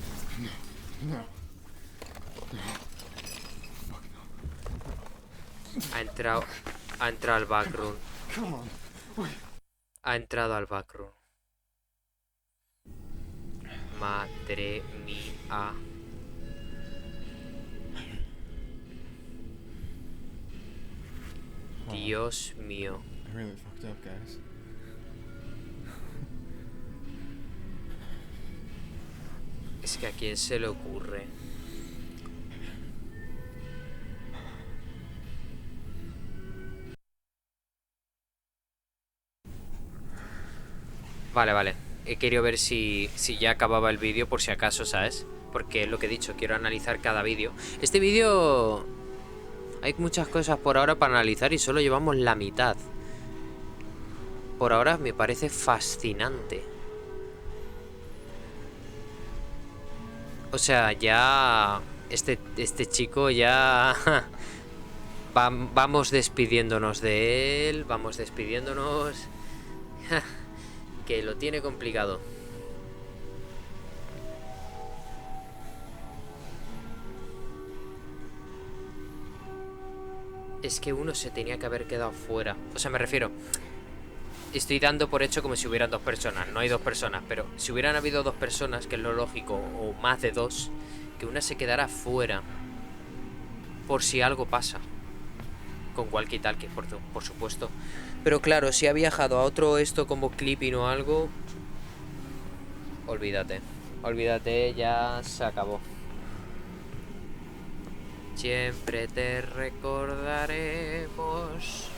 Ha entrado al backroom. Ha entrado al backroom. Madre mía. Dios mío. I really fucked up, guys. Es que a quién se le ocurre. Vale. He querido ver si ya acababa el vídeo por si acaso, ¿sabes? Porque es lo que he dicho, quiero analizar cada vídeo. Este vídeo... Hay muchas cosas por ahora para analizar y solo llevamos la mitad. Por ahora me parece fascinante. O sea, ya... Este chico ya... Vamos despidiéndonos de él. Vamos despidiéndonos. Que lo tiene complicado. Es que uno se tenía que haber quedado fuera. O sea, me refiero... Estoy dando por hecho como si hubieran dos personas. No hay dos personas, pero si hubieran habido dos personas, que es lo lógico, o más de dos, que una se quedara fuera por si algo pasa. Con walkie-talkie, por supuesto. Pero claro, si ha viajado a otro esto como clipping o algo... Olvídate. Olvídate, ya se acabó. Siempre te recordaremos.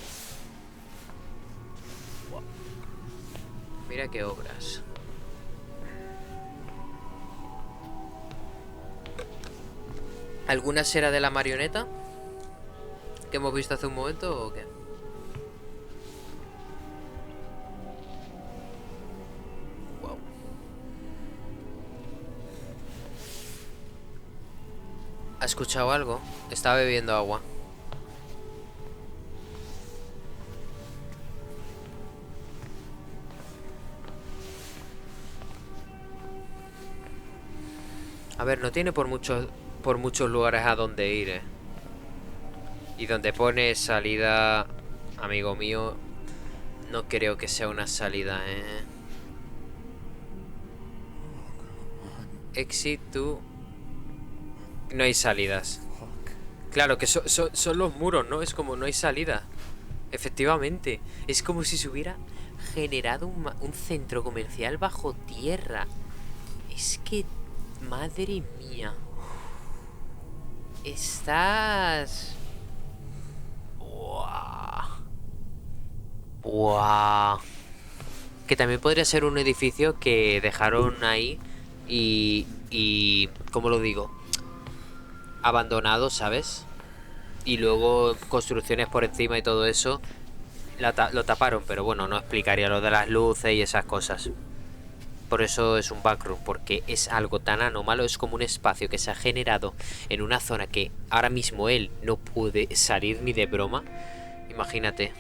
Mira qué obras. ¿Alguna será de la marioneta? ¿Que hemos visto hace un momento o qué? Wow. ¿Ha escuchado algo? Estaba bebiendo agua. A ver, no tiene por muchos lugares a donde ir, Y donde pone salida, amigo mío, no creo que sea una salida, Exit to... No hay salidas. Claro, que son los muros, ¿no? Es como no hay salida. Efectivamente. Es como si se hubiera generado un centro comercial bajo tierra. Es que... Madre mía. Estás... Buah. Que también podría ser un edificio que dejaron ahí y ¿cómo lo digo? Abandonado, ¿sabes? Y luego construcciones por encima y todo eso lo taparon, pero bueno, no explicaría lo de las luces y esas cosas. Por eso es un backroom, porque es algo tan anómalo, es como un espacio que se ha generado en una zona que ahora mismo él no puede salir ni de broma. Imagínate.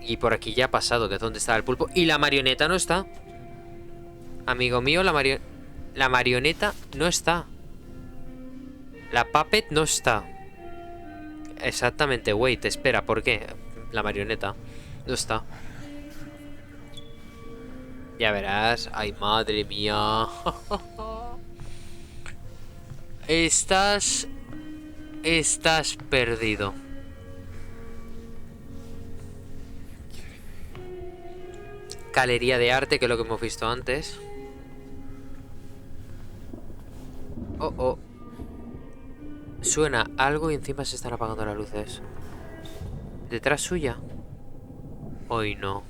Y por aquí ya ha pasado, que es donde estaba el pulpo. Y la marioneta no está. Amigo mío, la marioneta no está. La puppet no está. Exactamente, wait, espera, ¿por qué? La marioneta no está. Ya verás. Ay, madre mía. Estás perdido. Galería de arte, que es lo que hemos visto antes. Oh, oh. Suena algo y encima se están apagando las luces. ¿Detrás suya? Hoy no.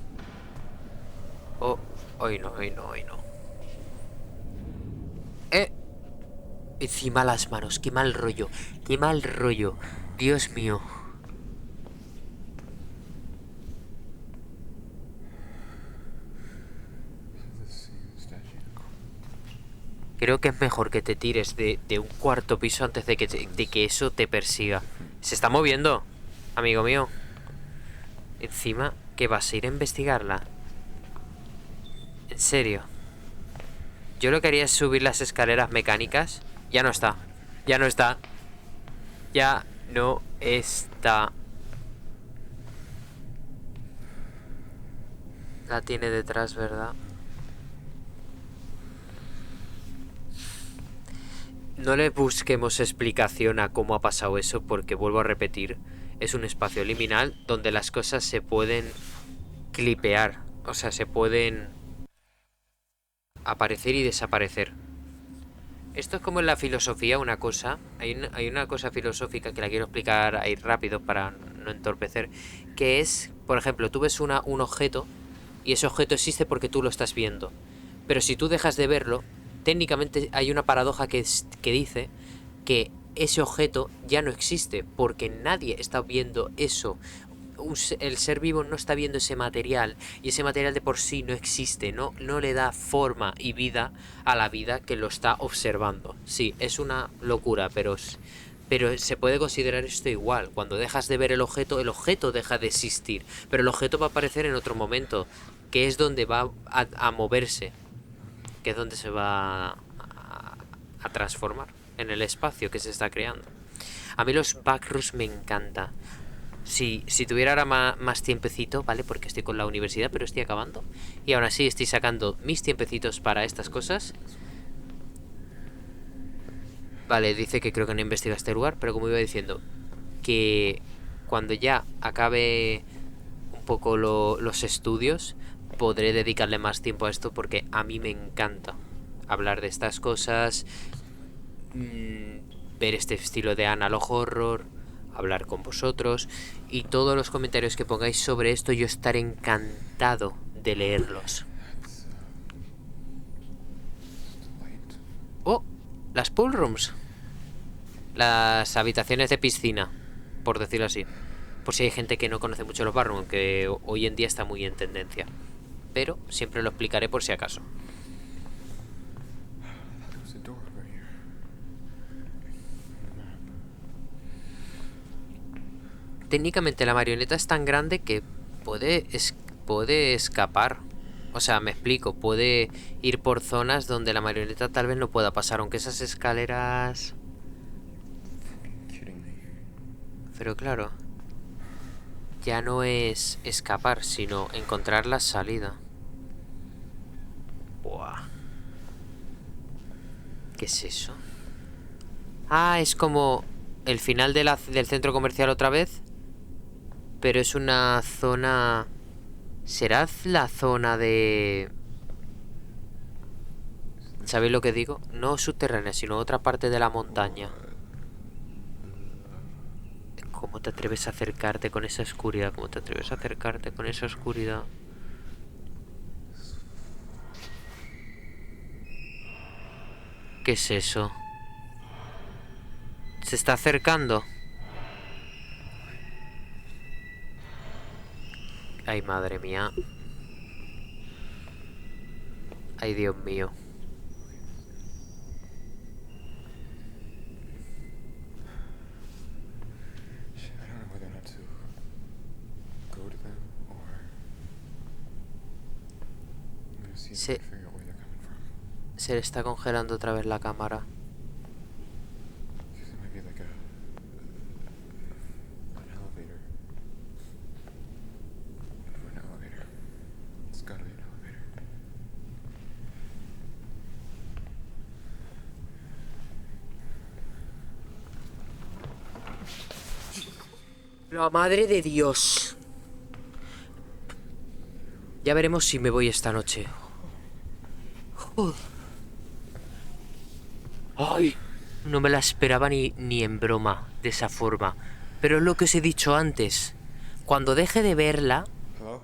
Oh, hoy no, hoy no, hoy no. Encima las manos, qué mal rollo. Qué mal rollo. Dios mío. Creo que es mejor que te tires de un cuarto piso antes de que eso te persiga. Se está moviendo, amigo mío. Encima, ¿que vas a ir a investigarla? En serio. Yo lo que haría es subir las escaleras mecánicas. Ya no está. Ya no está. Ya no está. La tiene detrás, ¿verdad? No le busquemos explicación a cómo ha pasado eso, porque vuelvo a repetir, es un espacio liminal donde las cosas se pueden clipear, o sea, se pueden aparecer y desaparecer. Esto es como en la filosofía, una cosa, hay una cosa filosófica que la quiero explicar ahí rápido para no entorpecer, que es, por ejemplo, tú ves un objeto y ese objeto existe porque tú lo estás viendo, pero si tú dejas de verlo, técnicamente hay una paradoja que dice que ese objeto ya no existe porque nadie está viendo eso. El ser vivo no está viendo ese material y ese material de por sí no existe, no le da forma y vida a la vida que lo está observando. Sí, es una locura, pero se puede considerar esto igual. Cuando dejas de ver el objeto deja de existir, pero el objeto va a aparecer en otro momento, que es donde va a moverse, que es donde se va a transformar en el espacio que se está creando. A mí los backrooms me encanta. Si tuviera ahora más tiempecito, ¿vale? Porque estoy con la universidad, pero estoy acabando. Y aún así estoy sacando mis tiempecitos para estas cosas. Vale, dice que creo que no investiga este lugar, pero como iba diciendo, que cuando ya acabe un poco los estudios, podré dedicarle más tiempo a esto porque a mí me encanta hablar de estas cosas, ver este estilo de analog horror, hablar con vosotros y todos los comentarios que pongáis sobre esto, yo estaré encantado de leerlos. Oh, las pool rooms, las habitaciones de piscina, por decirlo así. Por si hay gente que no conoce mucho los barrooms, que hoy en día está muy en tendencia, pero siempre lo explicaré por si acaso. Técnicamente la marioneta es tan grande que puede escapar. O sea, me explico, puede ir por zonas donde la marioneta tal vez no pueda pasar, aunque esas escaleras... Pero claro, ya no es escapar, sino encontrar la salida. Buah. ¿Qué es eso? Ah, es como el final del centro comercial otra vez. Pero es una zona... ¿Será la zona de...? ¿Sabéis lo que digo? No subterránea, sino otra parte de la montaña. ¿Cómo te atreves a acercarte con esa oscuridad? ¿Cómo te atreves a acercarte con esa oscuridad? ¿Qué es eso? ¿Se está acercando? Ay, madre mía. Ay, Dios mío. Se le está congelando otra vez la cámara. It might be like an elevator. Or an elevator. It's gotta be an elevator. La madre de Dios. Ya veremos si me voy esta noche. Ay, no me la esperaba ni en broma, de esa forma. Pero es lo que os he dicho antes. Cuando deje de verla... Hello?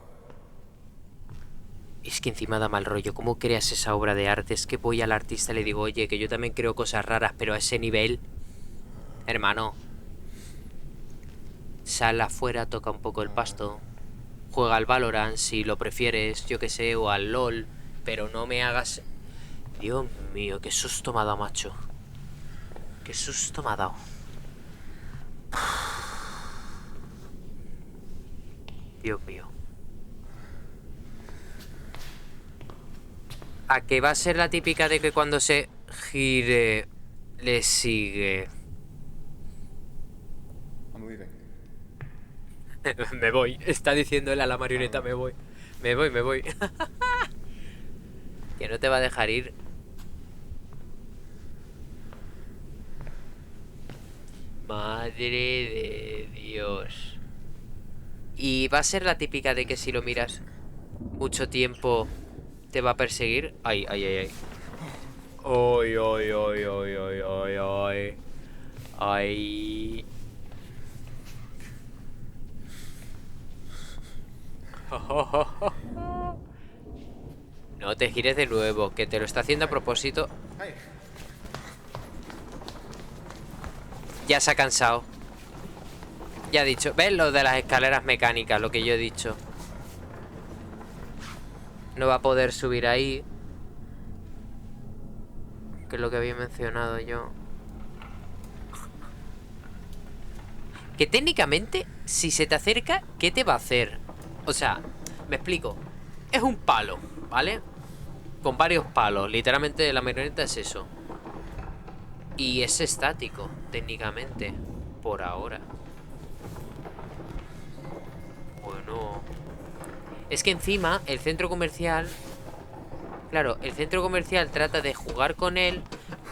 Es que encima da mal rollo. ¿Cómo creas esa obra de arte? Es que voy al artista y le digo, oye, que yo también creo cosas raras, pero a ese nivel... Hermano. Sal afuera, toca un poco el pasto. Juega al Valorant si lo prefieres, yo que sé, o al LOL. Pero no me hagas... Dios mío, qué susto me ha dado, macho. Qué susto me ha dado. Dios mío. ¿A que va a ser la típica de que cuando se gire le sigue? I'm leaving. Me voy. Está diciéndole a la marioneta, me voy. Me voy, me voy. Que no te va a dejar ir. Madre de Dios. Y va a ser la típica de que si lo miras mucho tiempo te va a perseguir. Ay, ay, ay, ay. Ay, ay, ay, ay, ay, ay, ay. Ay. No te gires de nuevo, que te lo está haciendo a propósito. Hey! Ya se ha cansado. Ya ha dicho. ¿Ves lo de las escaleras mecánicas? Lo que yo he dicho. No va a poder subir ahí. Que es lo que había mencionado yo. Que técnicamente, si se te acerca, ¿qué te va a hacer? O sea, me explico. Es un palo, ¿vale? Con varios palos. Literalmente la marioneta es eso. Y es estático, técnicamente. Por ahora. Bueno. Es que encima, el centro comercial... Claro, el centro comercial trata de jugar con él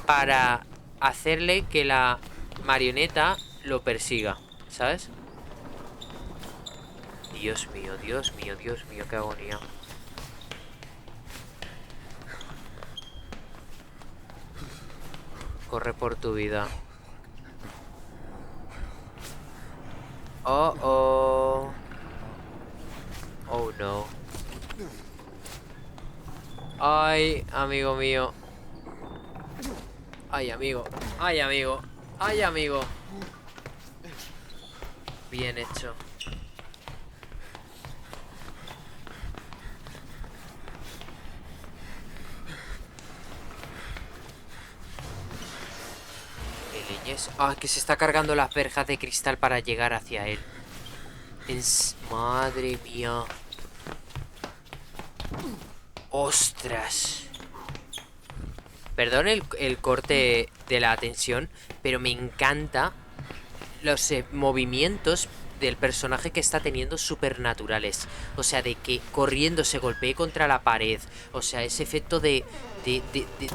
para hacerle que la marioneta lo persiga, ¿sabes? Dios mío, Dios mío, Dios mío, qué agonía. Corre por tu vida. Oh, oh. Oh, no. Ay, amigo mío. Ay, amigo. Ay, amigo. Ay, amigo. Bien hecho. El leñez. Ah, que se está cargando las verjas de cristal para llegar hacia él. Madre mía. ¡Ostras! Perdón el corte de la atención, pero me encanta los movimientos del personaje que está teniendo supernaturales. O sea, de que corriendo se golpee contra la pared. O sea, ese efecto de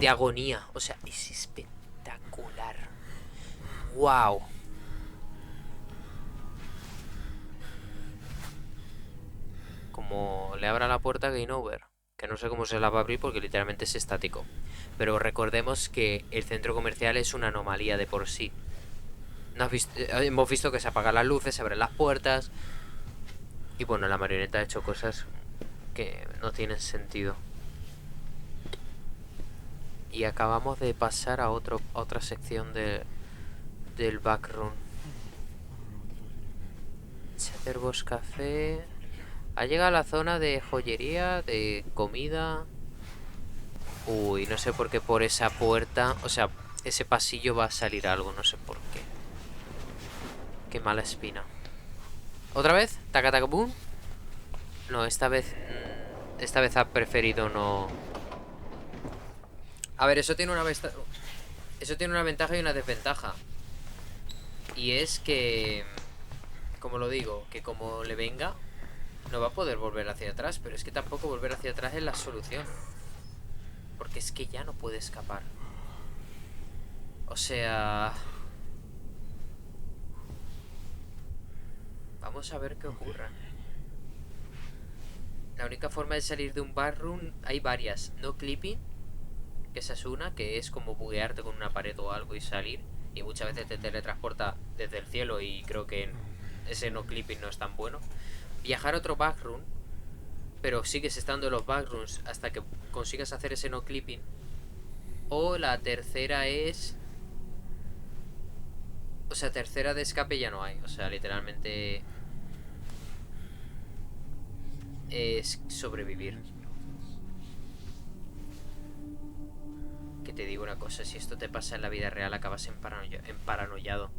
agonía. O sea, es espectacular. ¡Wow! Como le abra la puerta, game over. Que no sé cómo se la va a abrir porque literalmente es estático. Pero recordemos que el centro comercial es una anomalía de por sí. ¿No has visto? Hemos visto que se apagan las luces, se abren las puertas. Y bueno, la marioneta ha hecho cosas que no tienen sentido. Y acabamos de pasar a otra sección del backroom. Chatterbox Café. Ha llegado a la zona de joyería, de comida. Uy, no sé por qué por esa puerta, o sea, ese pasillo va a salir algo, no sé por qué. Qué mala espina. ¿Otra vez? ¿Taca taca boom? No, esta vez ha preferido A ver, eso tiene una ventaja y una desventaja. Y es que, como lo digo, que como le venga, no va a poder volver hacia atrás. Pero es que tampoco volver hacia atrás es la solución. Porque es que ya no puede escapar. O sea... Vamos a ver qué ocurre. La única forma de salir de un backroom, hay varias. No clipping, que esa es una, que es como buguearte con una pared o algo y salir. Y muchas veces te teletransporta desde el cielo y creo que ese no clipping no es tan bueno. Viajar a otro backroom, pero sigues estando en los backrooms hasta que consigas hacer ese no clipping. O la tercera es... O sea, tercera de escape ya no hay. O sea, literalmente... es sobrevivir. Que te digo una cosa, si esto te pasa en la vida real acabas en paranoiado.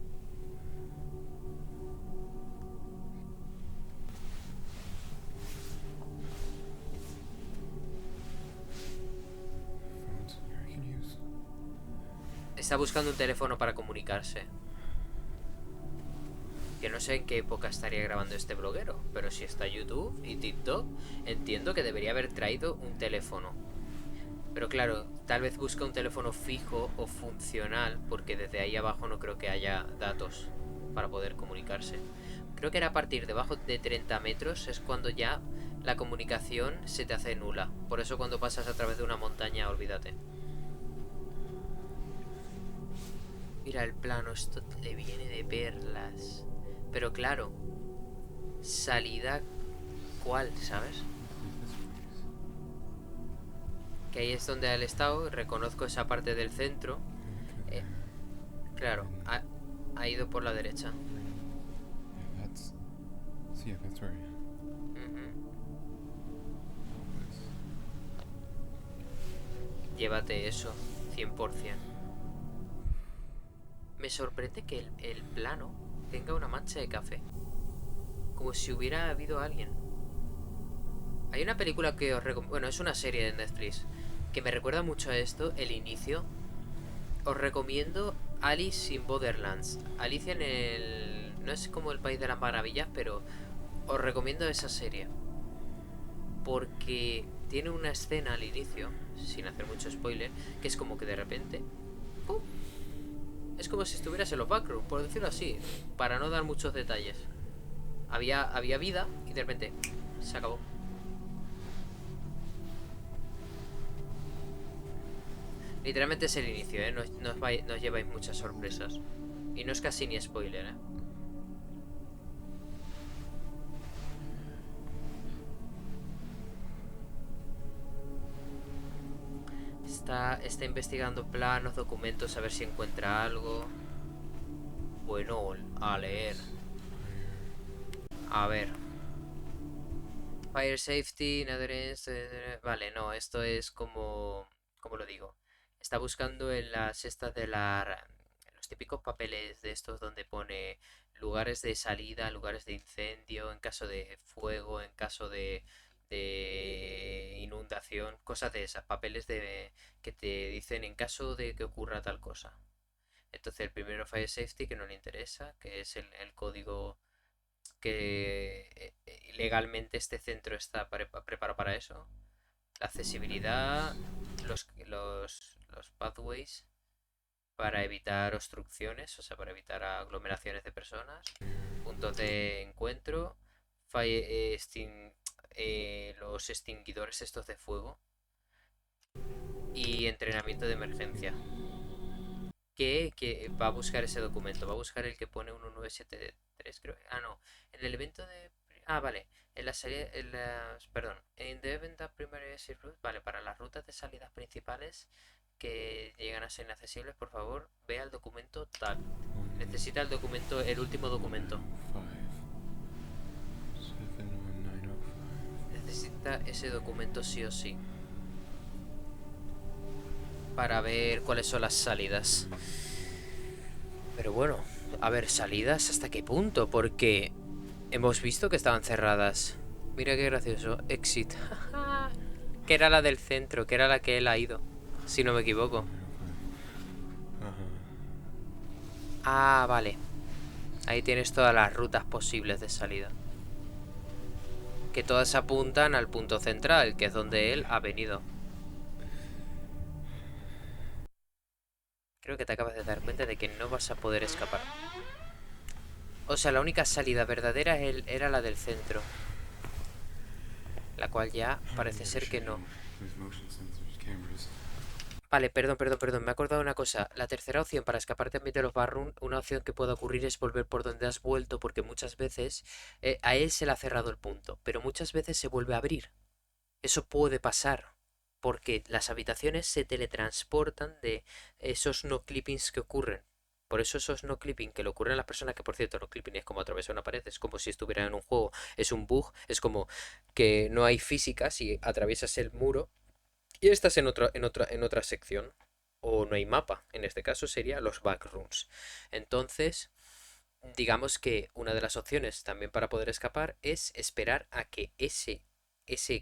Está buscando un teléfono para comunicarse. Que no sé en qué época estaría grabando este bloguero, pero si está YouTube y TikTok, entiendo que debería haber traído un teléfono. Pero claro, tal vez busca un teléfono fijo o funcional, porque desde ahí abajo no creo que haya datos para poder comunicarse. Creo que era a partir debajo de 30 metros es cuando ya la comunicación se te hace nula. Por eso cuando pasas a través de una montaña, olvídate. Mira el plano, esto le viene de perlas. Pero claro, salida ¿cuál, sabes? Que ahí es donde ha estado, reconozco esa parte del centro. Claro, ha ido por la derecha. Llévate eso, 100%. Me sorprende que el plano tenga una mancha de café. Como si hubiera habido alguien. Hay una película que os recomiendo... Bueno, es una serie de Netflix que me recuerda mucho a esto, el inicio. Os recomiendo Alice in Borderlands. Alicia en el... No es como el País de las Maravillas, pero os recomiendo esa serie. Porque tiene una escena al inicio, sin hacer mucho spoiler, que es como que de repente... ¡pum! Es como si estuvieras en los backrooms, por decirlo así, para no dar muchos detalles. Había vida y de repente se acabó. Literalmente es el inicio, ¿eh? No os lleváis muchas sorpresas. Y no es casi ni spoiler, ¿eh? Está investigando planos, documentos, a ver si encuentra algo. Bueno, a leer. A ver. Fire safety, vale, no, esto es como... ¿Cómo lo digo? Está buscando en las estas de en los típicos papeles de estos donde pone lugares de salida, lugares de incendio, en caso de fuego, en caso de inundación, cosas de esas, papeles que te dicen en caso de que ocurra tal cosa. Entonces el primero Fire Safety que no le interesa, que es el código que legalmente este centro está preparado para eso. La accesibilidad, los pathways para evitar obstrucciones, o sea, para evitar aglomeraciones de personas, puntos de encuentro, los extinguidores estos de fuego y entrenamiento de emergencia. Que va a buscar ese documento, va a buscar el que pone 1973, creo. Ah, no, en el evento de... Ah, vale, en la serie, perdón, en the event of primary exit route, vale, para las rutas de salidas principales que llegan a ser inaccesibles, por favor, vea el documento tal. Necesita el documento, el último documento. Necesita ese documento sí o sí. Para ver cuáles son las salidas. Pero bueno, a ver, ¿salidas hasta qué punto? Porque hemos visto que estaban cerradas. Mira qué gracioso. Exit. Que era la del centro, que era la que él ha ido. si no me equivoco. Ajá. Ah, vale. Ahí tienes todas las rutas posibles de salida. Que todas apuntan al punto central, que es donde él ha venido. Creo que te acabas de dar cuenta de que no vas a poder escapar. O sea, la única salida verdadera era la del centro. La cual ya parece ser que no. Vale, perdón. Me he acordado de una cosa. La tercera opción para escapar también de los Barroom, una opción que puede ocurrir es volver por donde has vuelto, porque muchas veces a él se le ha cerrado el punto, pero muchas veces se vuelve a abrir. Eso puede pasar, porque las habitaciones se teletransportan de esos no clippings que ocurren. Por eso esos no clipping que le ocurren a las personas, que por cierto no clipping es como atravesar una pared, es como si estuviera en un juego, es un bug, es como que no hay física si atraviesas el muro y estás en otra sección. O no hay mapa. En este caso sería los backrooms. Entonces, digamos que una de las opciones también para poder escapar es esperar a que ese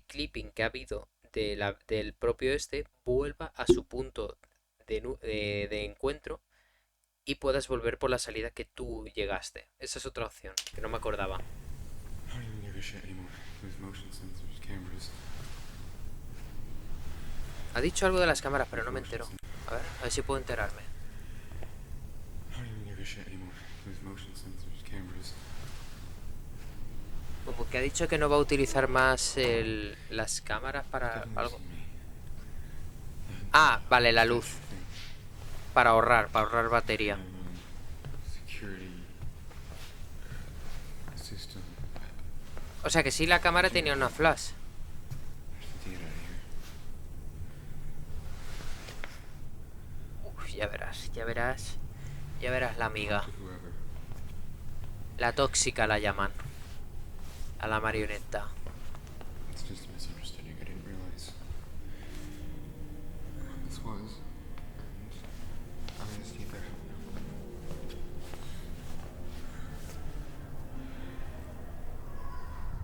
clipping que ha habido del propio vuelva a su punto de encuentro y puedas volver por la salida que tú llegaste. Esa es otra opción, que no me acordaba. Ha dicho algo de las cámaras, pero no me entero. A ver si puedo enterarme. Como que ha dicho que no va a utilizar más las cámaras para algo. Ah, vale, la luz. Para ahorrar batería. O sea que sí, la cámara tenía una flash. Uf, ya verás la amiga. La tóxica la llaman. A la marioneta.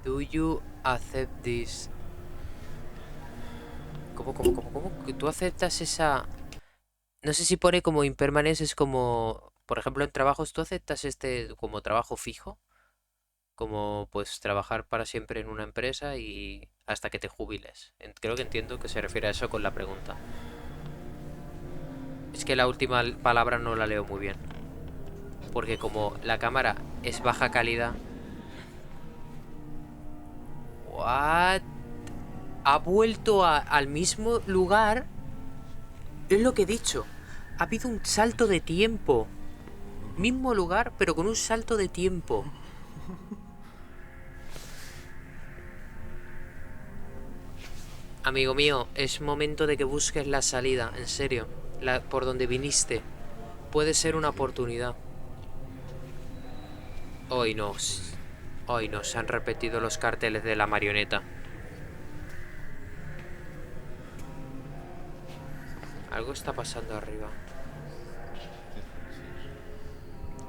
Do you accept this? ¿Cómo? ¿Que tú aceptas esa...? No sé si pone como impermanence, es como... Por ejemplo, en trabajos, ¿tú aceptas como trabajo fijo? Como, pues, trabajar para siempre en una empresa y hasta que te jubiles. Creo que entiendo que se refiere a eso con la pregunta. Es que la última palabra no la leo muy bien. Porque como la cámara es baja calidad... What? Ha vuelto al mismo lugar. Es lo que he dicho. Ha habido un salto de tiempo. Mismo lugar, pero con un salto de tiempo. Amigo mío, es momento de que busques la salida, en serio. Por donde viniste. Puede ser una oportunidad. Hoy no. Hoy no, se han repetido los carteles de la marioneta. Algo está pasando arriba.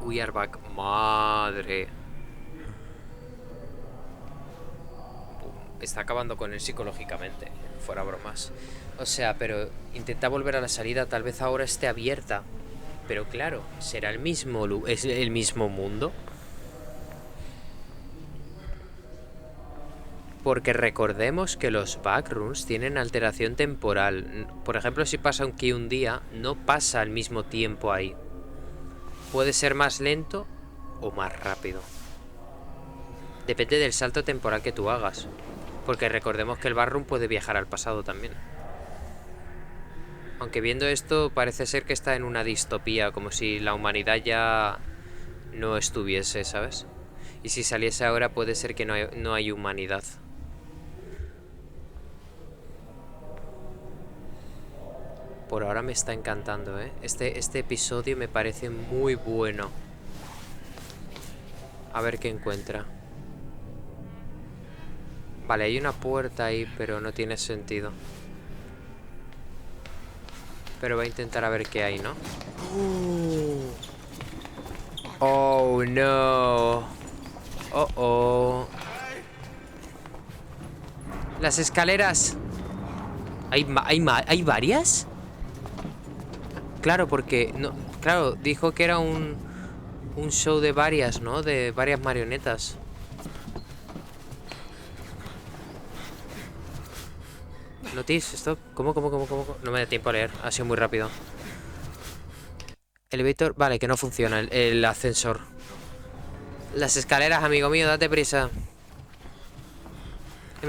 We are back. Madre. Está acabando con él psicológicamente. Fuera bromas. O sea, pero intenta volver a la salida. Tal vez ahora esté abierta. Pero claro, ¿será ¿es el mismo mundo? Porque recordemos que los backrooms tienen alteración temporal. Por ejemplo, si pasa un día, no pasa al mismo tiempo ahí. Puede ser más lento o más rápido. Depende del salto temporal que tú hagas. Porque recordemos que el backroom puede viajar al pasado también. Aunque viendo esto parece ser que está en una distopía, como si la humanidad ya no estuviese, ¿sabes? Y si saliese ahora puede ser que no hay humanidad. Por ahora me está encantando, ¿eh? Este episodio me parece muy bueno. A ver qué encuentra. Vale, hay una puerta ahí, pero no tiene sentido. Pero voy a intentar a ver qué hay, ¿no? Oh, no. Oh, oh. Las escaleras. ¿Hay varias? Claro, porque... No, claro, dijo que era un show de varias, ¿no? De varias marionetas. Notice, stop. ¿Cómo? No me da tiempo a leer. Ha sido muy rápido. Elevator... Vale, que no funciona el ascensor. Las escaleras, amigo mío, date prisa.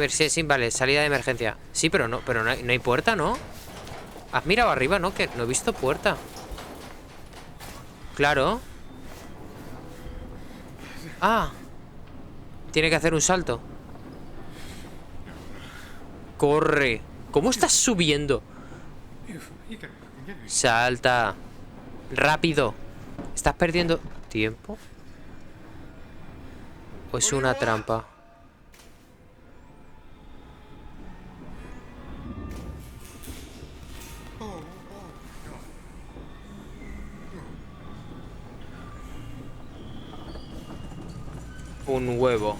Sí, vale, salida de emergencia. Sí, pero no hay puerta, ¿no? Has mirado arriba, ¿no? Que no he visto puerta. Claro. Ah. Tiene que hacer un salto. Corre. ¿Cómo estás subiendo? Salta. Rápido. ¿Estás perdiendo tiempo? ¿O es una trampa? Un huevo.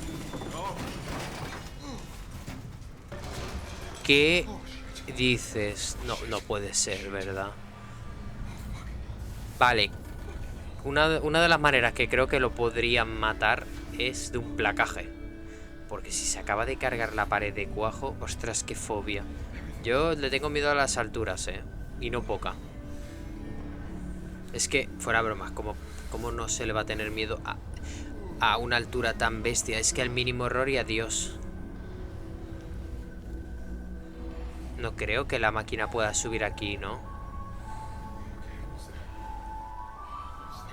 ¿Qué dices? No puede ser, ¿verdad? Vale. Una de las maneras que creo que lo podrían matar es de un placaje. Porque si se acaba de cargar la pared de cuajo, ostras, qué fobia. Yo le tengo miedo a las alturas, y no poca. Es que, fuera bromas, ¿cómo no se le va a tener miedo a una altura tan bestia? Es que al mínimo error y adiós. No creo que la máquina pueda subir aquí, ¿no?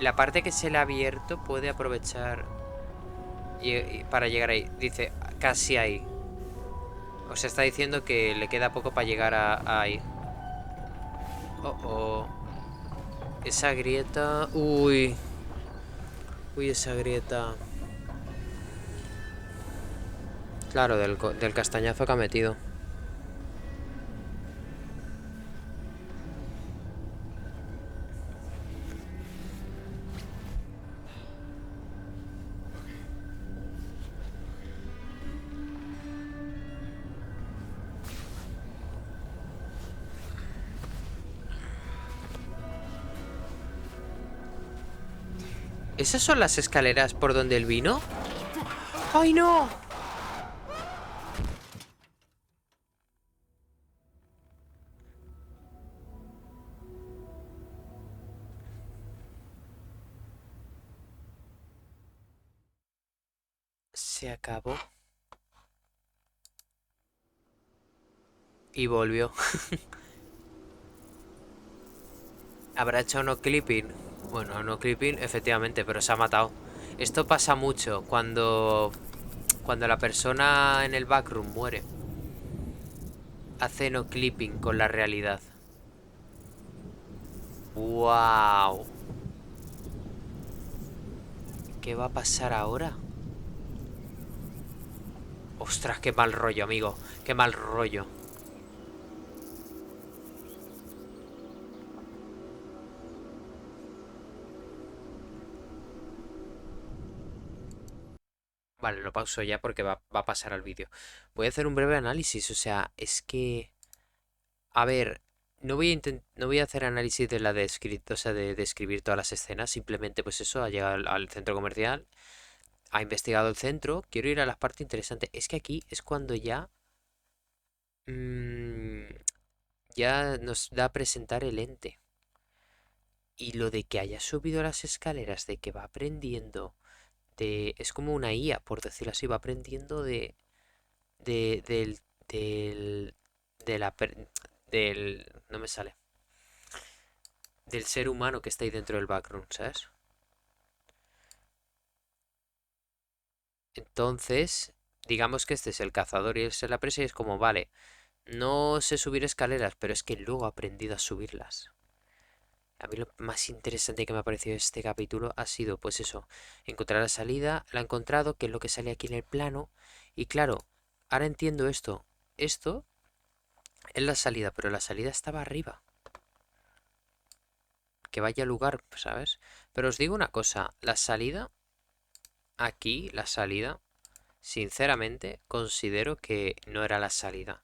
La parte que se le ha abierto puede aprovechar para llegar ahí. Dice, casi ahí. O sea, está diciendo que le queda poco para llegar a ahí. Oh. Esa grieta... Uy, esa grieta... Claro, del castañazo que ha metido. ¿Esas son las escaleras por donde él vino? ¡Ay, no! Se acabó. Y volvió. ¿Habrá hecho no clipping? Bueno, no clipping, efectivamente, pero se ha matado. Esto pasa mucho cuando la persona en el backroom muere. Hace no clipping con la realidad. ¡Wow! ¿Qué va a pasar ahora? Ostras, qué mal rollo, amigo. Qué mal rollo. Vale, lo pauso ya porque va a pasar al vídeo. Voy a hacer un breve análisis. O sea, es que... A ver, no voy a hacer análisis de la o sea, de describir todas las escenas. Simplemente, pues eso, ha llegado al centro comercial. Ha investigado el centro. Quiero ir a las partes interesantes. Es que aquí es cuando ya... mm, ya nos da a presentar el ente. Y lo de que haya subido las escaleras, de que va aprendiendo... Es como una IA, por decirlo así. Va aprendiendo de, del, del, de la, del, no me sale, del ser humano que está ahí dentro del background, ¿sabes? Entonces, digamos que este es el cazador y este es la presa y es como, vale, no sé subir escaleras, pero es que luego he aprendido a subirlas. A mí lo más interesante que me ha parecido este capítulo ha sido, pues eso, encontrar la salida, la he encontrado, que es lo que sale aquí en el plano, y claro, ahora entiendo esto. Esto es la salida, pero la salida estaba arriba. Que vaya lugar, ¿sabes? Pero os digo una cosa, la salida, aquí, la salida, sinceramente, considero que no era la salida.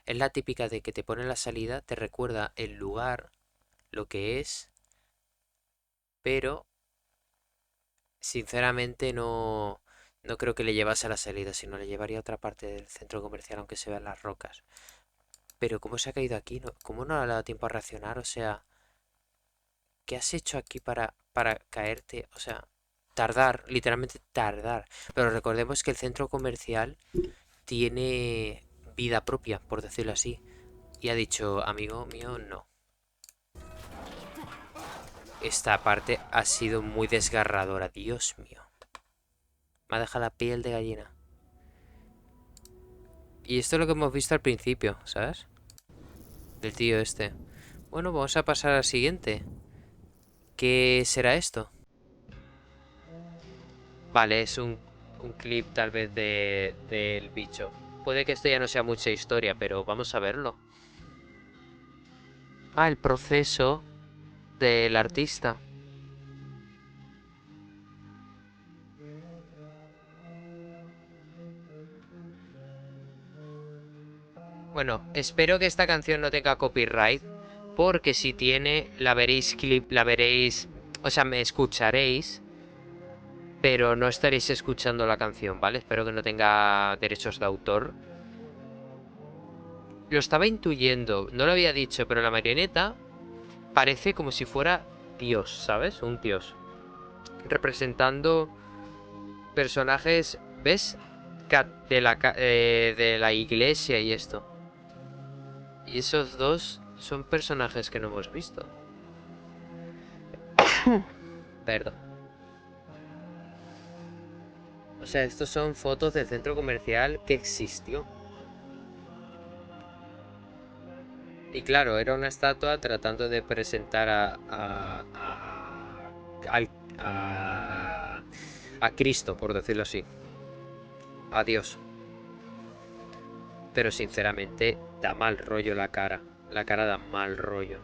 Es la típica de que te pone la salida, te recuerda el lugar, lo que es, pero sinceramente no creo que le llevase a la salida, sino le llevaría a otra parte del centro comercial, aunque se vean las rocas. Pero ¿cómo se ha caído aquí? ¿Cómo no le ha dado tiempo a reaccionar? O sea, ¿qué has hecho aquí para caerte? O sea, tardar, literalmente tardar. Pero recordemos que el centro comercial tiene vida propia, por decirlo así. Y ha dicho, amigo mío, no. Esta parte ha sido muy desgarradora, Dios mío. Me ha dejado la piel de gallina. Y esto es lo que hemos visto al principio, ¿sabes? Del tío este. Bueno, vamos a pasar al siguiente. ¿Qué será esto? Vale, es un clip tal vez del bicho. Puede que esto ya no sea mucha historia, pero vamos a verlo. Ah, el proceso del artista. Bueno, espero que esta canción no tenga copyright, porque si tiene, la veréis clip, la veréis, o sea, me escucharéis, pero no estaréis escuchando la canción, ¿vale? Espero que no tenga derechos de autor. Lo estaba intuyendo, no lo había dicho, pero la marioneta parece como si fuera Dios, ¿sabes? Un Dios. Representando personajes, ¿ves? De la iglesia y esto. Y esos dos son personajes que no hemos visto. Perdón. O sea, estos son fotos del centro comercial que existió. Y claro, era una estatua tratando de presentar al- a, a Cristo, por decirlo así. A Dios. Pero sinceramente, da mal rollo la cara. La cara da mal rollo.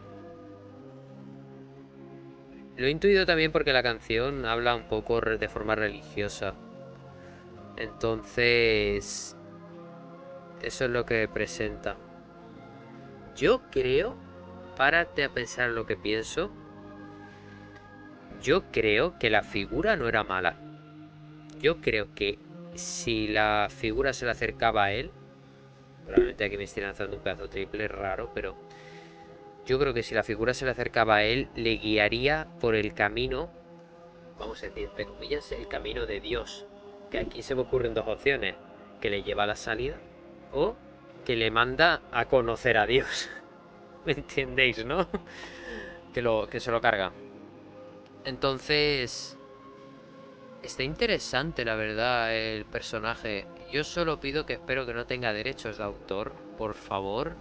Lo he intuido también porque la canción habla un poco de forma religiosa. Entonces, eso es lo que presenta. Yo creo, párate a pensar lo que pienso. Yo creo que la figura no era mala. Yo creo que si la figura se le acercaba a él, probablemente aquí me estoy lanzando un pedazo triple raro, pero yo creo que si la figura se le acercaba a él, le guiaría por el camino, vamos a decir, entre comillas, el camino de Dios. Que aquí se me ocurren dos opciones: que le lleva a la salida o que le manda a conocer a Dios. ¿Me entendéis, no? Que se lo carga. Entonces, está interesante, la verdad, el personaje. Yo solo pido que espero que no tenga derechos de autor, por favor.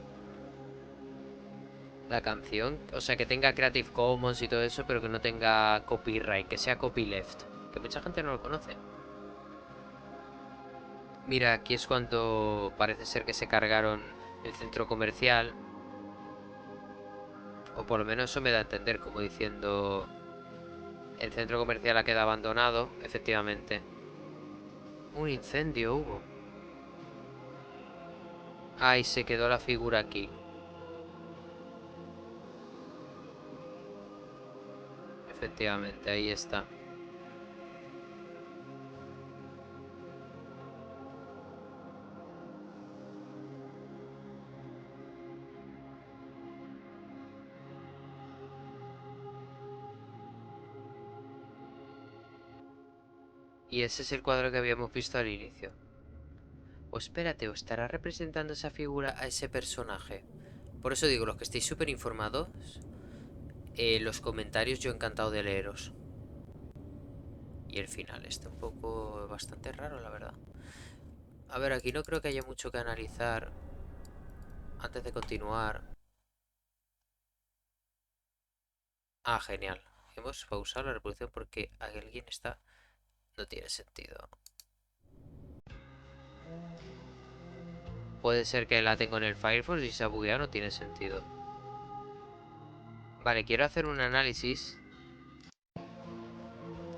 La canción, o sea, que tenga Creative Commons y todo eso, pero que no tenga copyright, que sea copyleft. Que mucha gente no lo conoce. Mira, aquí es cuando parece ser que se cargaron el centro comercial. O por lo menos eso me da a entender, como diciendo... El centro comercial ha quedado abandonado, efectivamente. Un incendio hubo. Ay, se quedó la figura aquí. Efectivamente, ahí está. Y ese es el cuadro que habíamos visto al inicio. O espérate, ¿o estará representando esa figura a ese personaje? Por eso digo, los que estéis súper informados, los comentarios yo encantado de leeros. Y el final está un poco bastante raro, la verdad. A ver, aquí no creo que haya mucho que analizar antes de continuar. Ah, genial. Hemos pausado la reproducción porque alguien está... No tiene sentido. Puede ser que la tengo en el Firefox y se ha bugueado, no tiene sentido. Vale, quiero hacer un análisis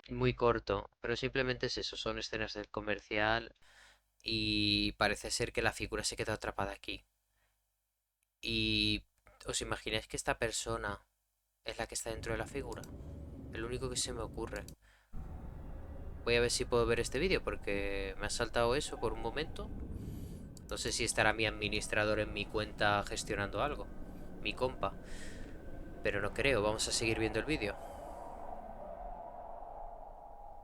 muy corto, pero simplemente es eso, son escenas del comercial y parece ser que la figura se quedó atrapada aquí. Y os imagináis que esta persona es la que está dentro de la figura. El único que se me ocurre. Voy a ver si puedo ver este vídeo porque me ha saltado eso por un momento. No sé si estará mi administrador en mi cuenta gestionando algo. Mi compa. Pero no creo. Vamos a seguir viendo el vídeo.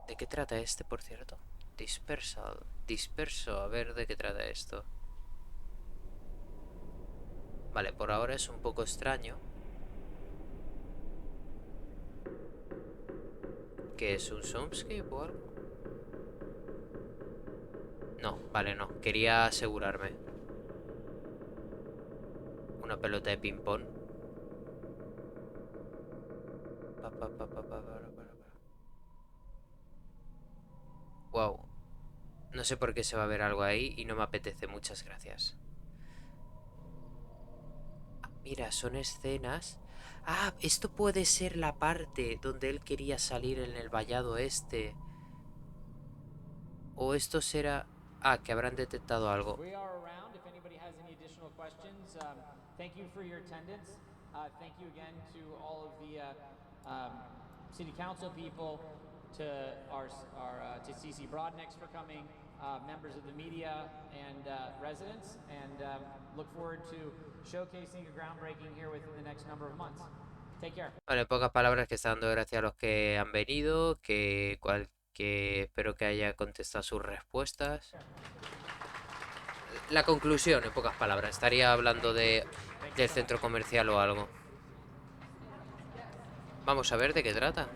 ¿De qué trata este, por cierto? Dispersal. Disperso. A ver de qué trata esto. Vale, por ahora es un poco extraño. ¿Qué es? ¿Un soundscape o algo? No, vale, no. Quería asegurarme. Una pelota de ping-pong. Wow. No sé por qué se va a ver algo ahí y no me apetece. Muchas gracias. Mira, son escenas. Ah, esto puede ser la parte donde él quería salir en el vallado este. O esto será... Ah, que habrán detectado algo. We are around if anybody has any additional questions. Thank you for your attendance. Thank you again to all of the city council people, to our to CC Broadnex for coming, members of the media and residents, and look forward to showcasing a groundbreaking here within the next number of months. Take care. Vale, en pocas palabras que está dando gracias a los que han venido, que espero que haya contestado sus respuestas. La conclusión, en pocas palabras, estaría hablando del centro comercial o algo. Vamos a ver de qué trata.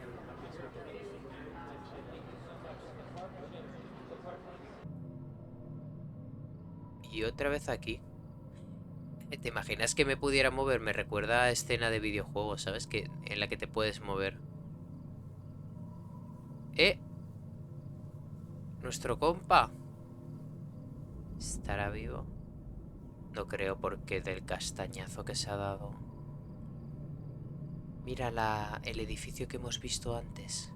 Y otra vez aquí. ¿Te imaginas que me pudiera mover? Me recuerda a escena de videojuegos, ¿sabes? Que en la que te puedes mover. Nuestro compa. ¿Estará vivo? No creo porque del castañazo que se ha dado. Mira el edificio que hemos visto antes.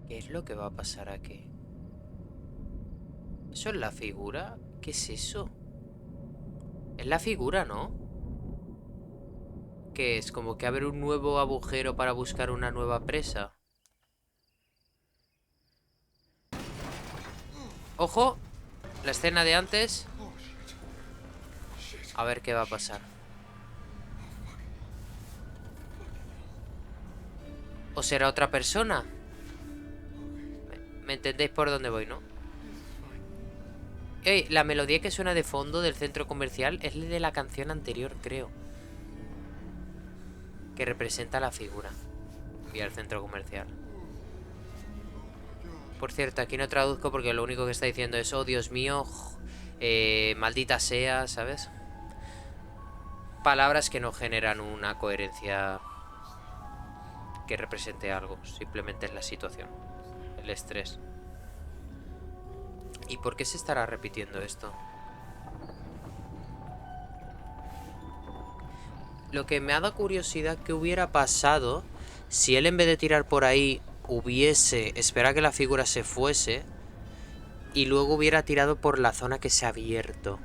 ¿Qué es lo que va a pasar aquí? ¿Eso es la figura? ¿Qué es eso? Es la figura, ¿no? ¿Qué es? ¿Como que abre un nuevo agujero para buscar una nueva presa? ¡Ojo! La escena de antes. A ver qué va a pasar. ¿O será otra persona? ¿Me entendéis por dónde voy, no? Ey, la melodía que suena de fondo del centro comercial es la de la canción anterior, creo. Que representa la figura y al centro comercial. Por cierto, aquí no traduzco porque lo único que está diciendo es: oh, Dios mío, maldita sea, ¿sabes? Palabras que no generan una coherencia que represente algo. Simplemente es la situación, el estrés. ¿Y por qué se estará repitiendo esto? Lo que me ha dado curiosidad, ¿qué hubiera pasado si él, en vez de tirar por ahí, hubiese esperado que la figura se fuese y luego hubiera tirado por la zona que se ha abierto?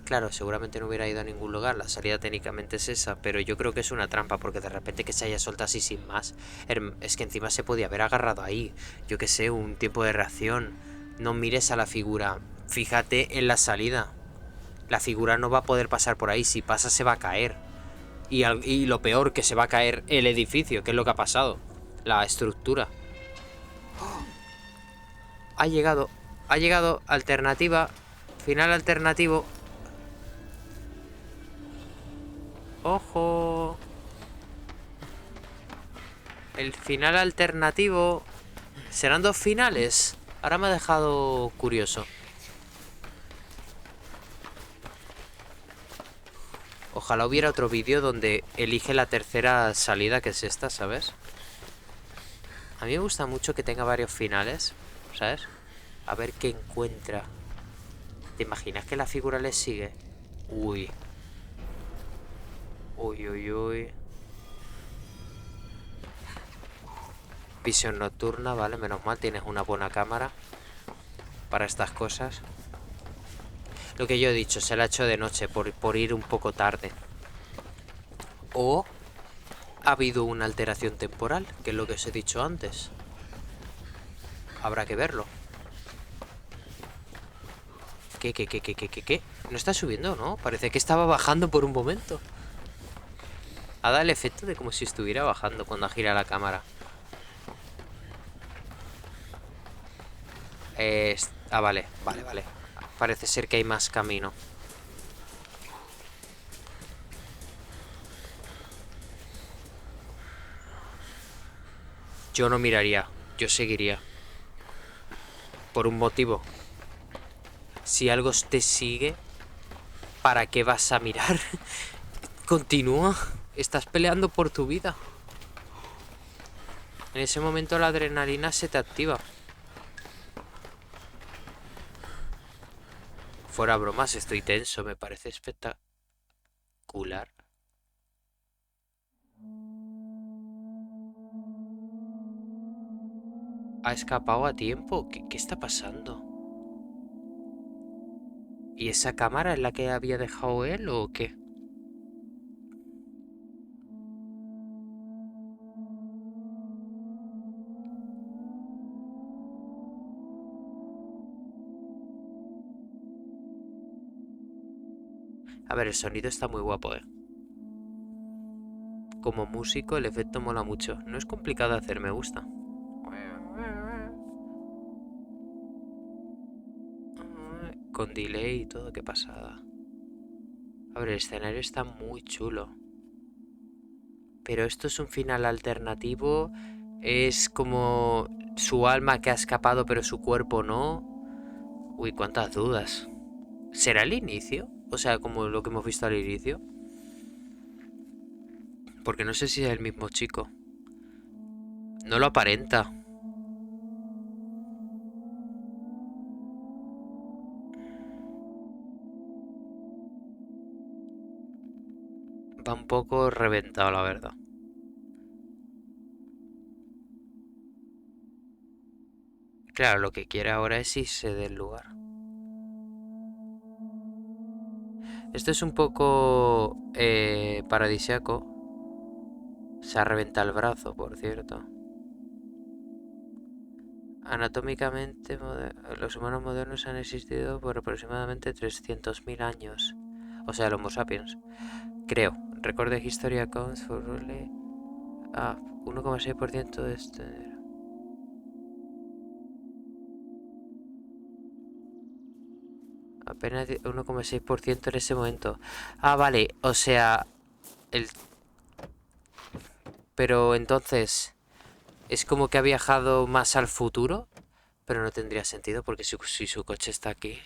Claro, seguramente no hubiera ido a ningún lugar. La salida técnicamente es esa, pero yo creo que es una trampa, porque de repente que se haya soltado así sin más. Es que encima se podía haber agarrado ahí. Yo qué sé, un tiempo de reacción. No mires a la figura. Fíjate en la salida. La figura no va a poder pasar por ahí. Si pasa se va a caer. Y lo peor, que se va a caer el edificio, que es lo que ha pasado. La estructura. Ha llegado. Ha llegado. Alternativa. Final alternativo. ¡Ojo! El final alternativo. ¿Serán dos finales? Ahora me ha dejado curioso. Ojalá hubiera otro vídeo donde elige la tercera salida, que es esta, ¿sabes? A mí me gusta mucho que tenga varios finales, ¿sabes? A ver qué encuentra. ¿Te imaginas que la figura le sigue? Uy. Uy, uy, uy. Visión nocturna, vale, menos mal, tienes una buena cámara para estas cosas. Lo que yo he dicho, se la ha hecho de noche por ir un poco tarde. O ha habido una alteración temporal, que es lo que os he dicho antes. Habrá que verlo. ¿Qué? ¿No está subiendo, no? Parece que estaba bajando por un momento. Ha dado el efecto de como si estuviera bajando cuando gira la cámara. Vale. Parece ser que hay más camino. Yo no miraría, yo seguiría. Por un motivo. Si algo te sigue, ¿para qué vas a mirar? Continúa. Estás peleando por tu vida. En ese momento la adrenalina se te activa. Fuera bromas, estoy tenso. Me parece espectacular. ¿Ha escapado a tiempo? ¿Qué está pasando? ¿Y esa cámara es la que había dejado él o qué? A ver, el sonido está muy guapo, ¿eh? Como músico el efecto mola mucho. No es complicado de hacer, me gusta. Con delay y todo, qué pasada. A ver, el escenario está muy chulo. Pero esto es un final alternativo. Es como su alma que ha escapado pero su cuerpo no. Uy, cuántas dudas. ¿Será el inicio? O sea, como lo que hemos visto al inicio. Porque no sé si es el mismo chico. No lo aparenta. Va un poco reventado, la verdad. Claro, lo que quiere ahora es irse del lugar. Esto es un poco paradisiaco. Se ha reventado el brazo, por cierto. Anatómicamente, los humanos modernos han existido por aproximadamente 300.000 años. O sea, el Homo sapiens. Creo. Record the history accounts for only 1,6% de este. Apenas 1,6% en ese momento. Vale. O sea, pero entonces es como que ha viajado más al futuro, pero no tendría sentido porque si su coche está aquí.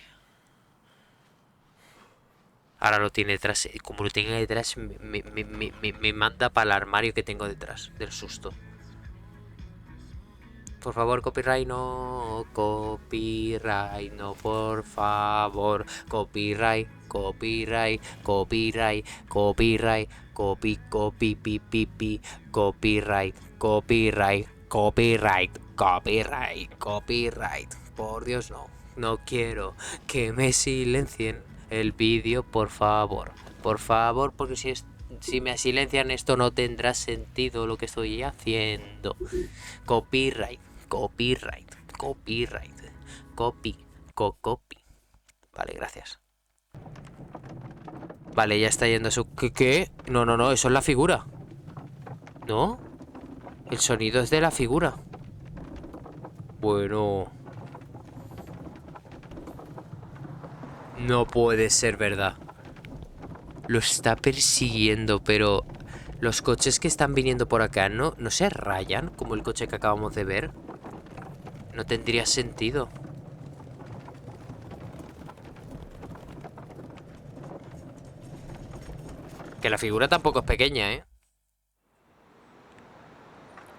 Ahora lo tiene detrás. Como lo tenga detrás, me manda para el armario que tengo detrás del susto. Por favor, copyright no. Copyright no, por favor. Copyright. Copyright. Copyright. Copyright. Copyright. Copyright. Copyright. Por Dios, no. No quiero que me silencien el vídeo, por favor. Por favor, porque si me silencian esto no tendrá sentido lo que estoy haciendo. Copy. Copy. Vale, gracias. Vale, ya está yendo su... ¿Qué? No, eso es la figura. ¿No? El sonido es de la figura. Bueno... No puede ser verdad. Lo está persiguiendo, pero... Los coches que están viniendo por acá no se rayan como el coche que acabamos de ver. No tendría sentido. Que la figura tampoco es pequeña, ¿eh?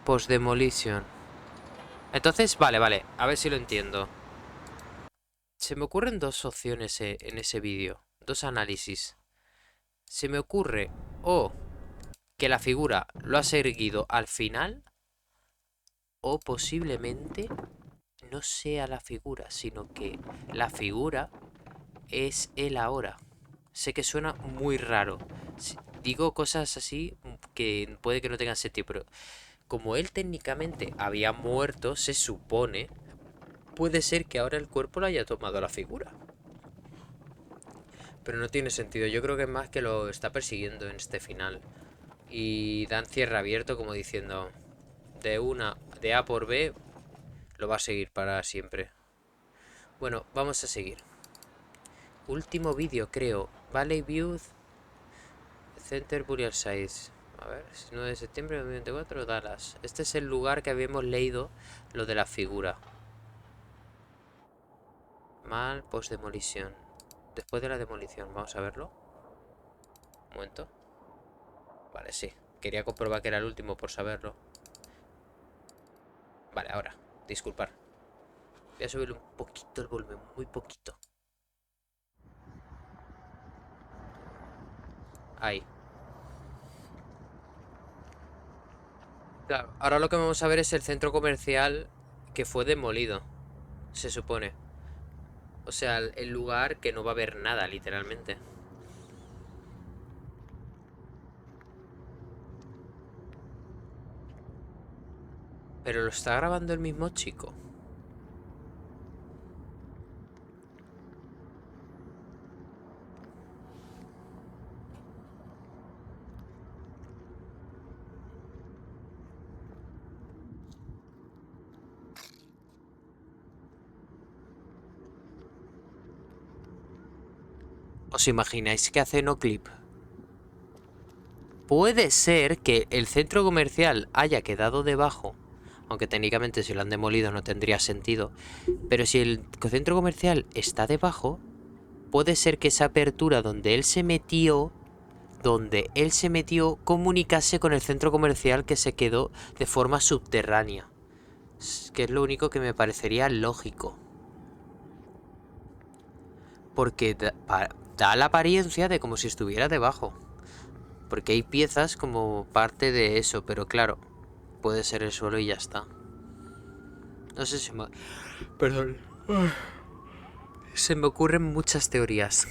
Post-demolition. Entonces, vale. A ver si lo entiendo. Se me ocurren dos opciones en ese vídeo. Dos análisis. Se me ocurre o que la figura lo ha seguido al final, O posiblemente no sea la figura, sino que la figura es él ahora. Sé que suena muy raro. Digo cosas así que puede que no tengan sentido, pero como él técnicamente había muerto, se supone, puede ser que ahora el cuerpo lo haya tomado la figura. Pero no tiene sentido. Yo creo que es más que lo está persiguiendo en este final. Y dan cierre abierto como diciendo, de A por B, lo va a seguir para siempre. Bueno, vamos a seguir. Último vídeo, creo. Valley View Center Burial Sites. A ver, 9 de septiembre de 2024, Dallas. Este es el lugar que habíamos leído, lo de la figura. Mal post-demolición. Después de la demolición, vamos a verlo. Un momento. Vale, sí. Quería comprobar que era el último por saberlo. Vale, ahora. Disculpar. Voy a subirle un poquito el volumen, muy poquito. Ahí. Claro, ahora lo que vamos a ver es el centro comercial que fue demolido, se supone. O sea, el lugar que no va a haber nada, literalmente. Pero lo está grabando el mismo chico. ¿Os imagináis que hace no clip? Puede ser que el centro comercial haya quedado debajo, aunque técnicamente si lo han demolido no tendría sentido. Pero si el centro comercial está debajo, puede ser que esa apertura donde él se metió comunicase con el centro comercial que se quedó de forma subterránea. Que es lo único que me parecería lógico. Porque da la apariencia de como si estuviera debajo. Porque hay piezas como parte de eso, pero claro, puede ser el suelo y ya está. No sé si me... Perdón. Se me ocurren muchas teorías.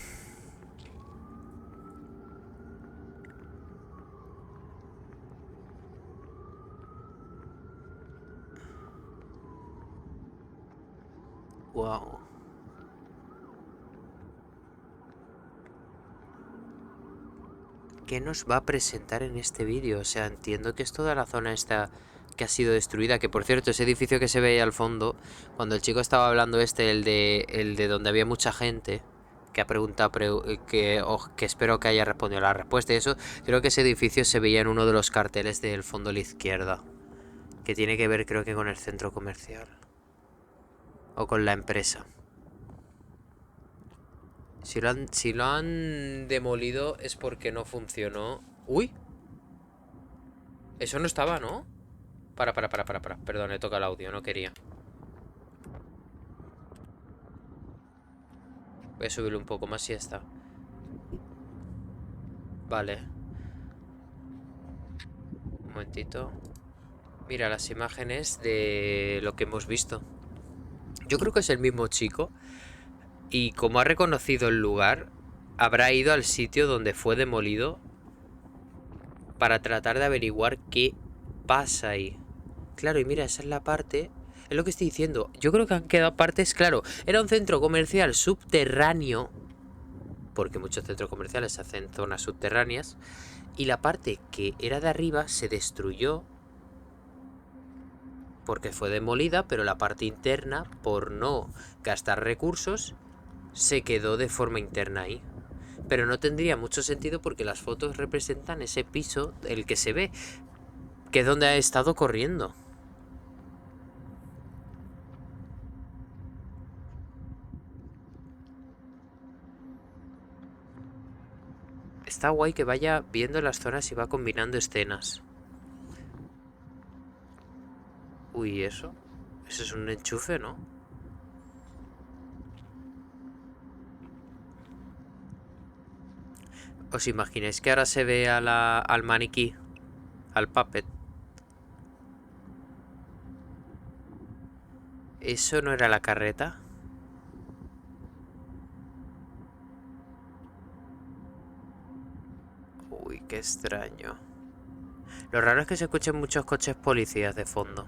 Wow. ¿Qué nos va a presentar en este vídeo? O sea, entiendo que es toda la zona esta que ha sido destruida. Que por cierto, ese edificio que se ve ahí al fondo, cuando el chico estaba hablando el de donde había mucha gente, que ha preguntado, que espero que haya respondido la respuesta y eso, creo que ese edificio se veía en uno de los carteles del fondo a la izquierda. Que tiene que ver, creo que con el centro comercial. O con la empresa. Si lo han demolido es porque no funcionó. ¡Uy! Eso no estaba, ¿no? Para. Perdón, he tocado el audio, no quería. Voy a subirlo un poco más y ya está. Vale. Un momentito. Mira las imágenes de lo que hemos visto. Yo creo que es el mismo chico. Y como ha reconocido el lugar, habrá ido al sitio donde fue demolido para tratar de averiguar qué pasa ahí. Claro, y mira, esa es la parte... Es lo que estoy diciendo. Yo creo que han quedado partes, claro. Era un centro comercial subterráneo, porque muchos centros comerciales hacen zonas subterráneas. Y la parte que era de arriba se destruyó porque fue demolida, pero la parte interna, por no gastar recursos, se quedó de forma interna ahí. Pero no tendría mucho sentido porque las fotos representan ese piso, el que se ve, que es donde ha estado corriendo. Está guay que vaya viendo las zonas y va combinando escenas. Uy, ¿eso? Eso es un enchufe, ¿no? ¿Os imagináis que ahora se ve al maniquí? Al puppet. ¿Eso no era la carreta? Uy, qué extraño. Lo raro es que se escuchen muchos coches policías de fondo.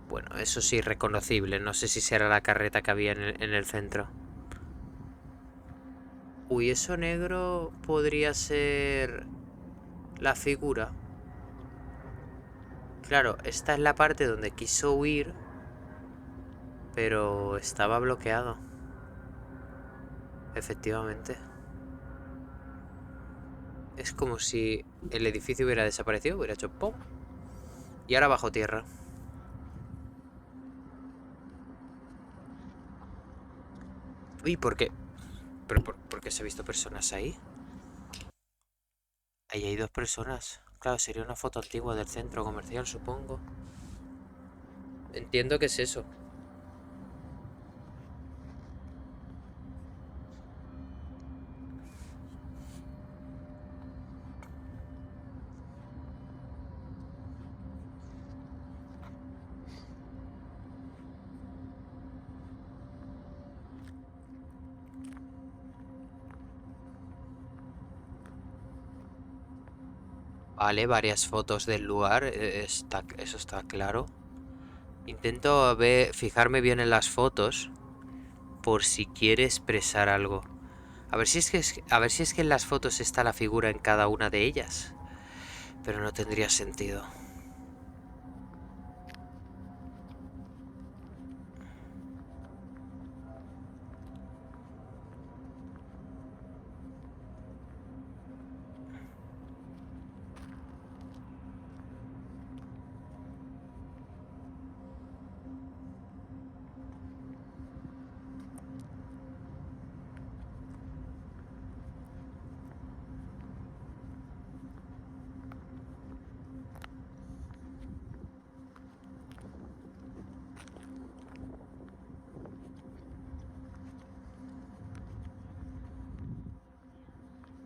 Bueno, eso sí, reconocible. No sé si será la carreta que había en el centro. Uy, eso negro podría ser la figura. Claro, esta es la parte donde quiso huir, pero estaba bloqueado. Efectivamente. Es como si el edificio hubiera desaparecido, hubiera hecho ¡pum! Y ahora bajo tierra. Uy, ¿por qué? ¿Pero por qué se ha visto personas ahí? Ahí hay dos personas. Claro, sería una foto antigua del centro comercial, supongo. Entiendo que es eso. Vale, varias fotos del lugar, eso está claro. Intento fijarme bien en las fotos por si quiere expresar algo. A ver si a ver si es que en las fotos está la figura en cada una de ellas. Pero no tendría sentido.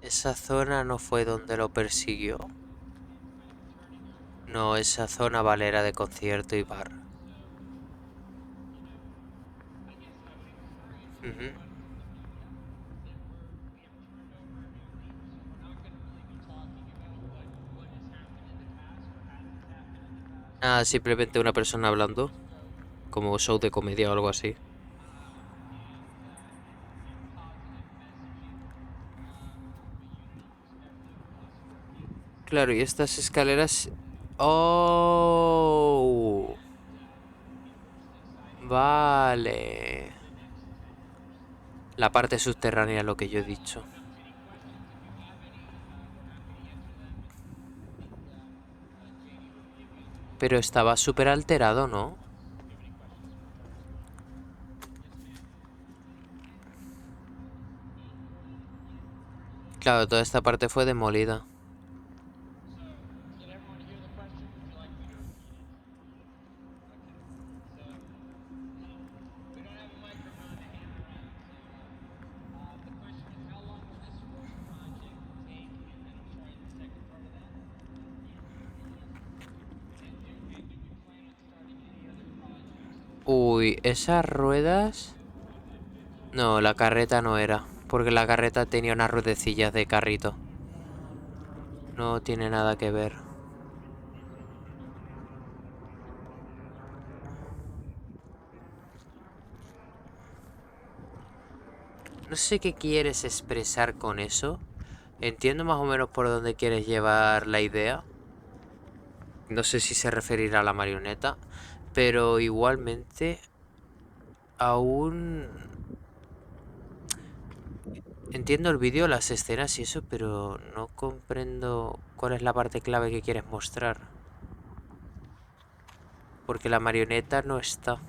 Esa zona no fue donde lo persiguió. No, esa zona valera de concierto y bar. Ujú. Ah, simplemente una persona hablando. Como show de comedia o algo así. Claro, y estas escaleras... Oh, vale. La parte subterránea, lo que yo he dicho. Pero estaba súper alterado, ¿no? Claro, toda esta parte fue demolida. Uy, esas ruedas... No, la carreta no era. Porque la carreta tenía unas ruedecillas de carrito. No tiene nada que ver. No sé qué quieres expresar con eso. Entiendo más o menos por dónde quieres llevar la idea. No sé si se referirá a la marioneta. Pero igualmente... Aún... Entiendo el vídeo, las escenas y eso, pero no comprendo cuál es la parte clave que quieres mostrar. Porque la marioneta no está.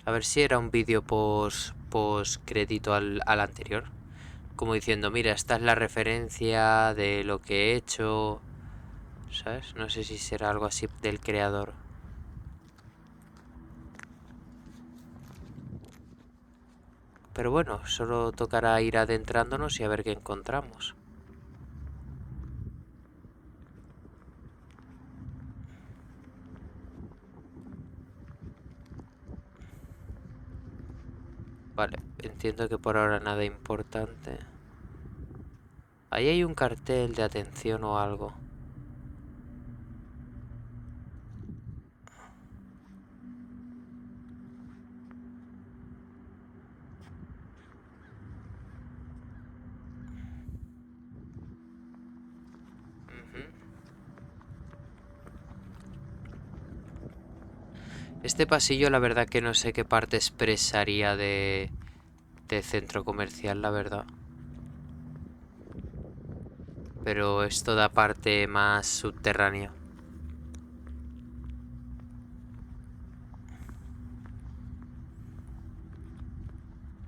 A ver si era un vídeo post crédito al anterior. Como diciendo, mira, esta es la referencia de lo que he hecho. ¿Sabes? No sé si será algo así del creador. Pero bueno, solo tocará ir adentrándonos y a ver qué encontramos. Vale, entiendo que por ahora nada importante. Ahí hay un cartel de atención o algo. Ujú. Este pasillo la verdad que no sé qué parte expresaría de centro comercial, la verdad. Pero es toda parte más subterránea.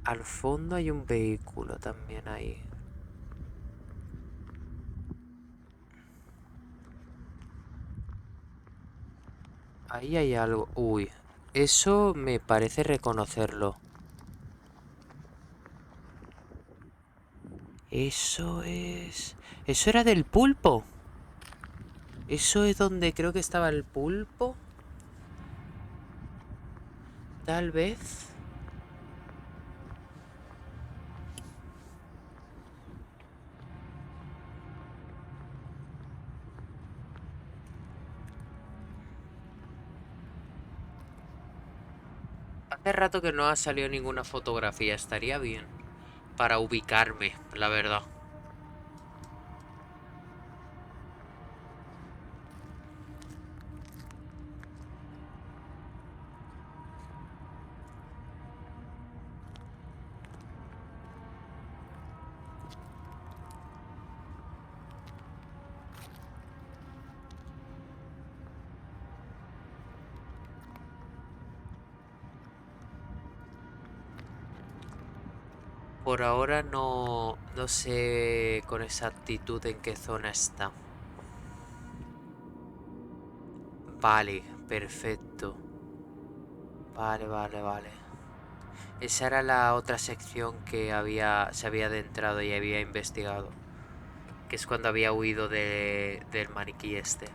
Al fondo hay un vehículo también ahí. Ahí hay algo. Uy, eso me parece reconocerlo. Eso es... Eso era del pulpo. Eso es donde creo que estaba el pulpo. Tal vez. Hace rato que no ha salido ninguna fotografía. Estaría bien. Para ubicarme, la verdad. Por ahora no sé con exactitud en qué zona está. Vale, perfecto. Vale. Esa era la otra sección que se había adentrado y había investigado. Que es cuando había huido del maniquí este.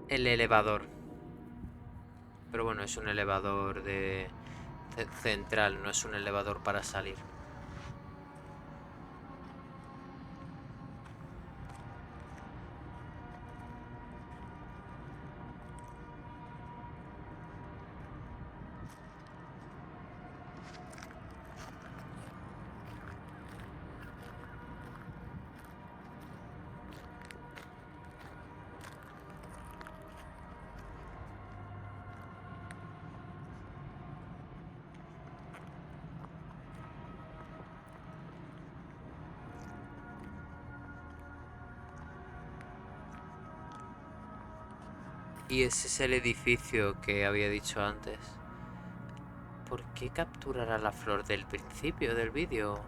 El elevador. Pero bueno, es un elevador de central, no es un elevador para salir. Y ese es el edificio que había dicho antes. ¿Por qué capturará la flor del principio del vídeo?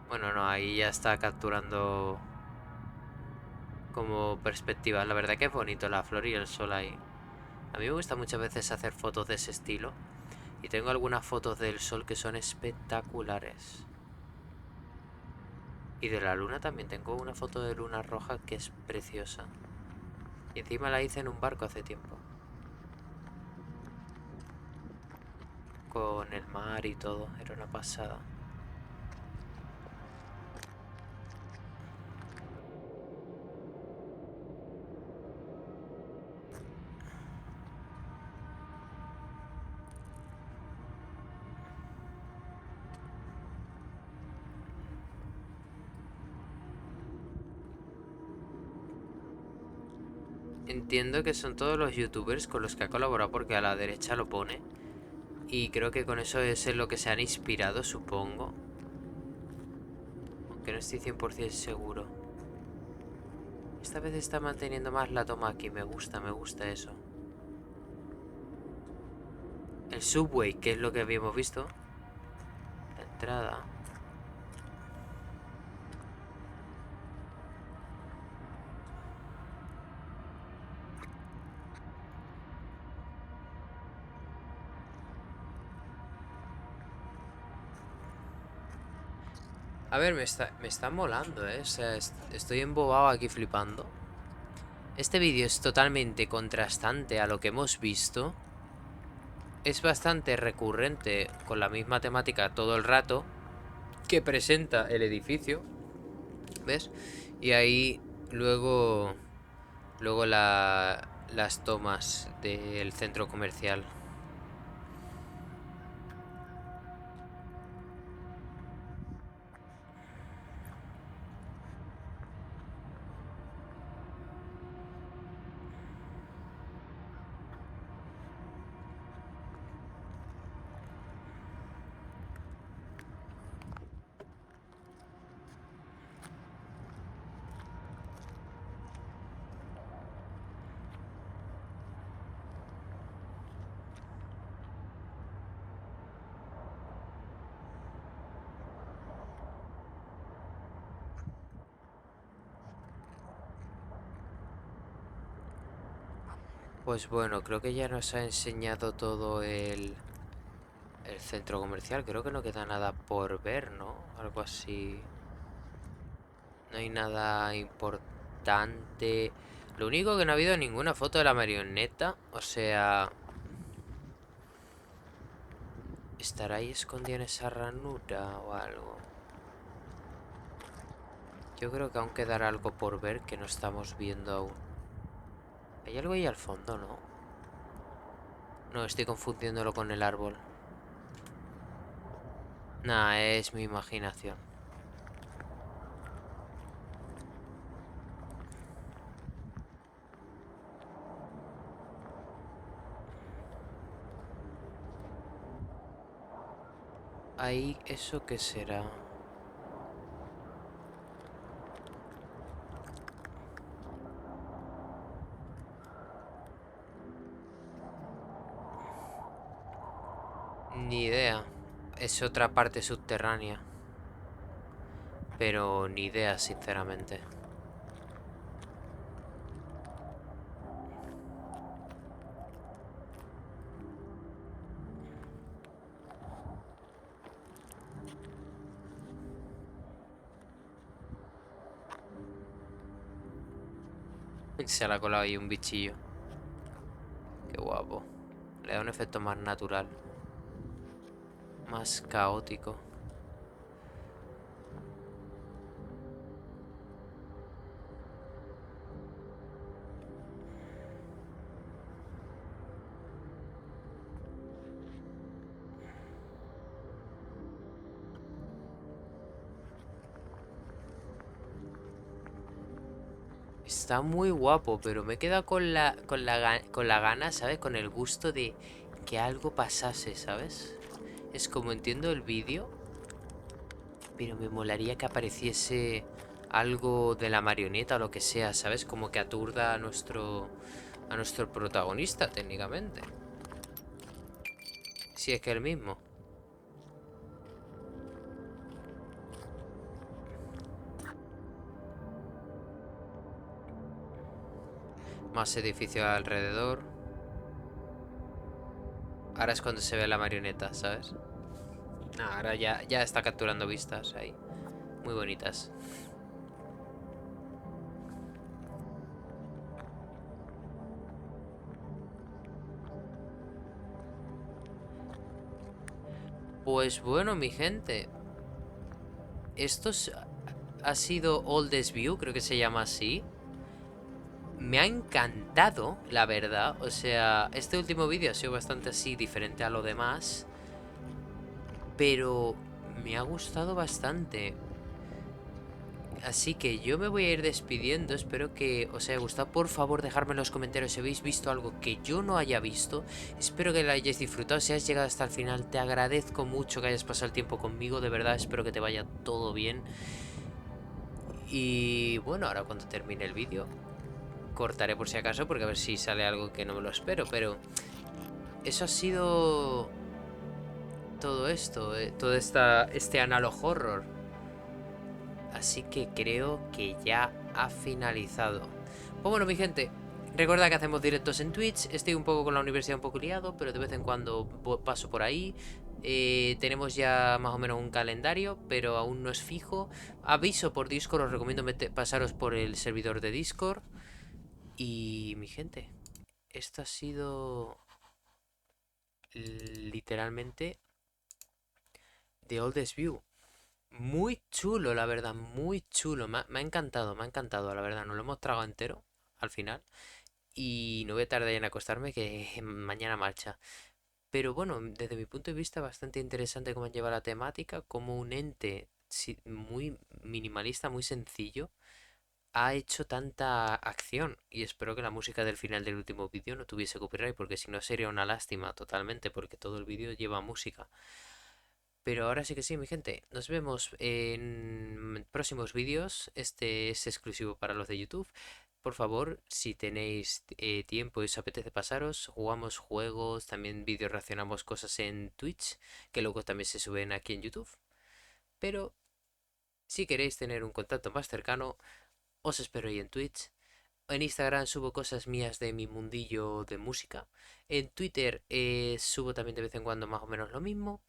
Bueno, no, ahí ya está capturando como perspectiva. La verdad que es bonito la flor y el sol ahí. A mí me gusta muchas veces hacer fotos de ese estilo. Y tengo algunas fotos del sol que son espectaculares. Y de la luna también. Tengo una foto de luna roja que es preciosa. Y encima la hice en un barco hace tiempo. Con el mar y todo. Era una pasada. Entiendo que son todos los youtubers con los que ha colaborado porque a la derecha lo pone. Y creo que con eso es en lo que se han inspirado, supongo. Aunque no estoy 100% seguro. Esta vez está manteniendo más la toma aquí. Me gusta eso. El subway, que es lo que habíamos visto. La entrada. A ver, me está molando, ¿eh? O sea, estoy embobado aquí flipando. Este vídeo es totalmente contrastante a lo que hemos visto. Es bastante recurrente con la misma temática todo el rato que presenta el edificio, ¿ves? Y ahí luego las tomas del centro comercial. Pues bueno, creo que ya nos ha enseñado todo el centro comercial. Creo que no queda nada por ver, ¿no? Algo así. No hay nada importante. Lo único que no ha habido ninguna foto de la marioneta. O sea... ¿estará ahí escondida en esa ranura o algo? Yo creo que aún quedará algo por ver que no estamos viendo aún. Hay algo ahí al fondo, ¿no? No, estoy confundiéndolo con el árbol. Nah, es mi imaginación. Ahí, ¿eso qué será? Ni idea. Es otra parte subterránea. Pero ni idea, sinceramente. Se le ha colado ahí un bichillo. Qué guapo. Le da un efecto más natural. Más caótico. Está muy guapo, pero me he quedado con la gana, ¿sabes? Con el gusto de que algo pasase, ¿sabes? Es como entiendo el vídeo, pero me molaría que apareciese algo de la marioneta o lo que sea, ¿sabes? Como que aturda a nuestro protagonista, técnicamente. Si es que el mismo. Más edificios alrededor. Ahora es cuando se ve la marioneta, ¿sabes? Nah, ahora ya está capturando vistas ahí. Muy bonitas. Pues bueno, mi gente. Ha sido Oldest View, creo que se llama así. Me ha encantado, la verdad. O sea, este último vídeo ha sido bastante así, diferente a lo demás. Pero me ha gustado bastante. Así que yo me voy a ir despidiendo. Espero que os haya gustado. Por favor, dejadme en los comentarios si habéis visto algo que yo no haya visto. Espero que lo hayáis disfrutado. Si has llegado hasta el final, te agradezco mucho que hayas pasado el tiempo conmigo. De verdad, espero que te vaya todo bien. Y bueno, ahora cuando termine el vídeo cortaré por si acaso, porque a ver si sale algo que no me lo espero. Pero eso ha sido todo esto, todo este Analog Horror. Así que creo que ya ha finalizado. Pues bueno, mi gente, recordad que hacemos directos en Twitch. Estoy un poco con la universidad un poco liado, pero de vez en cuando paso por ahí. Tenemos ya más o menos un calendario, pero aún no es fijo. Aviso por Discord, os recomiendo pasaros por el servidor de Discord. Y mi gente, esto ha sido literalmente The Oldest View. Muy chulo, la verdad, muy chulo. Me ha encantado, me ha encantado, la verdad. Nos lo hemos tragado entero al final. Y no voy a tardar en acostarme, que mañana marcha. Pero bueno, desde mi punto de vista, bastante interesante cómo han llevado la temática, como un ente muy minimalista, muy sencillo, ha hecho tanta acción. Y espero que la música del final del último vídeo no tuviese copyright, porque si no sería una lástima totalmente, porque todo el vídeo lleva música. Pero ahora sí que sí, mi gente. Nos vemos en próximos vídeos. Este es exclusivo para los de YouTube. Por favor, si tenéis tiempo y os apetece pasaros, jugamos juegos, también vídeos reaccionamos cosas en Twitch, que luego también se suben aquí en YouTube. Pero si queréis tener un contacto más cercano, os espero ahí en Twitch. En Instagram subo cosas mías de mi mundillo de música. En Twitter subo también de vez en cuando más o menos lo mismo.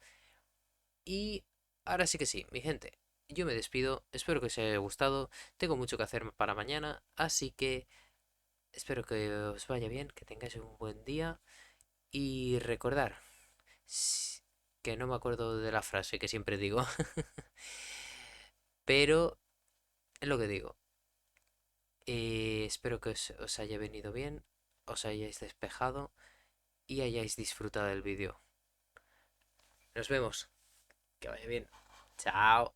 Y ahora sí que sí, mi gente. Yo me despido, espero que os haya gustado. Tengo mucho que hacer para mañana, así que espero que os vaya bien, que tengáis un buen día. Y recordar que no me acuerdo de la frase que siempre digo, pero es lo que digo. Espero que os haya venido bien, os hayáis despejado y hayáis disfrutado del vídeo. Nos vemos, que vaya bien. Chao.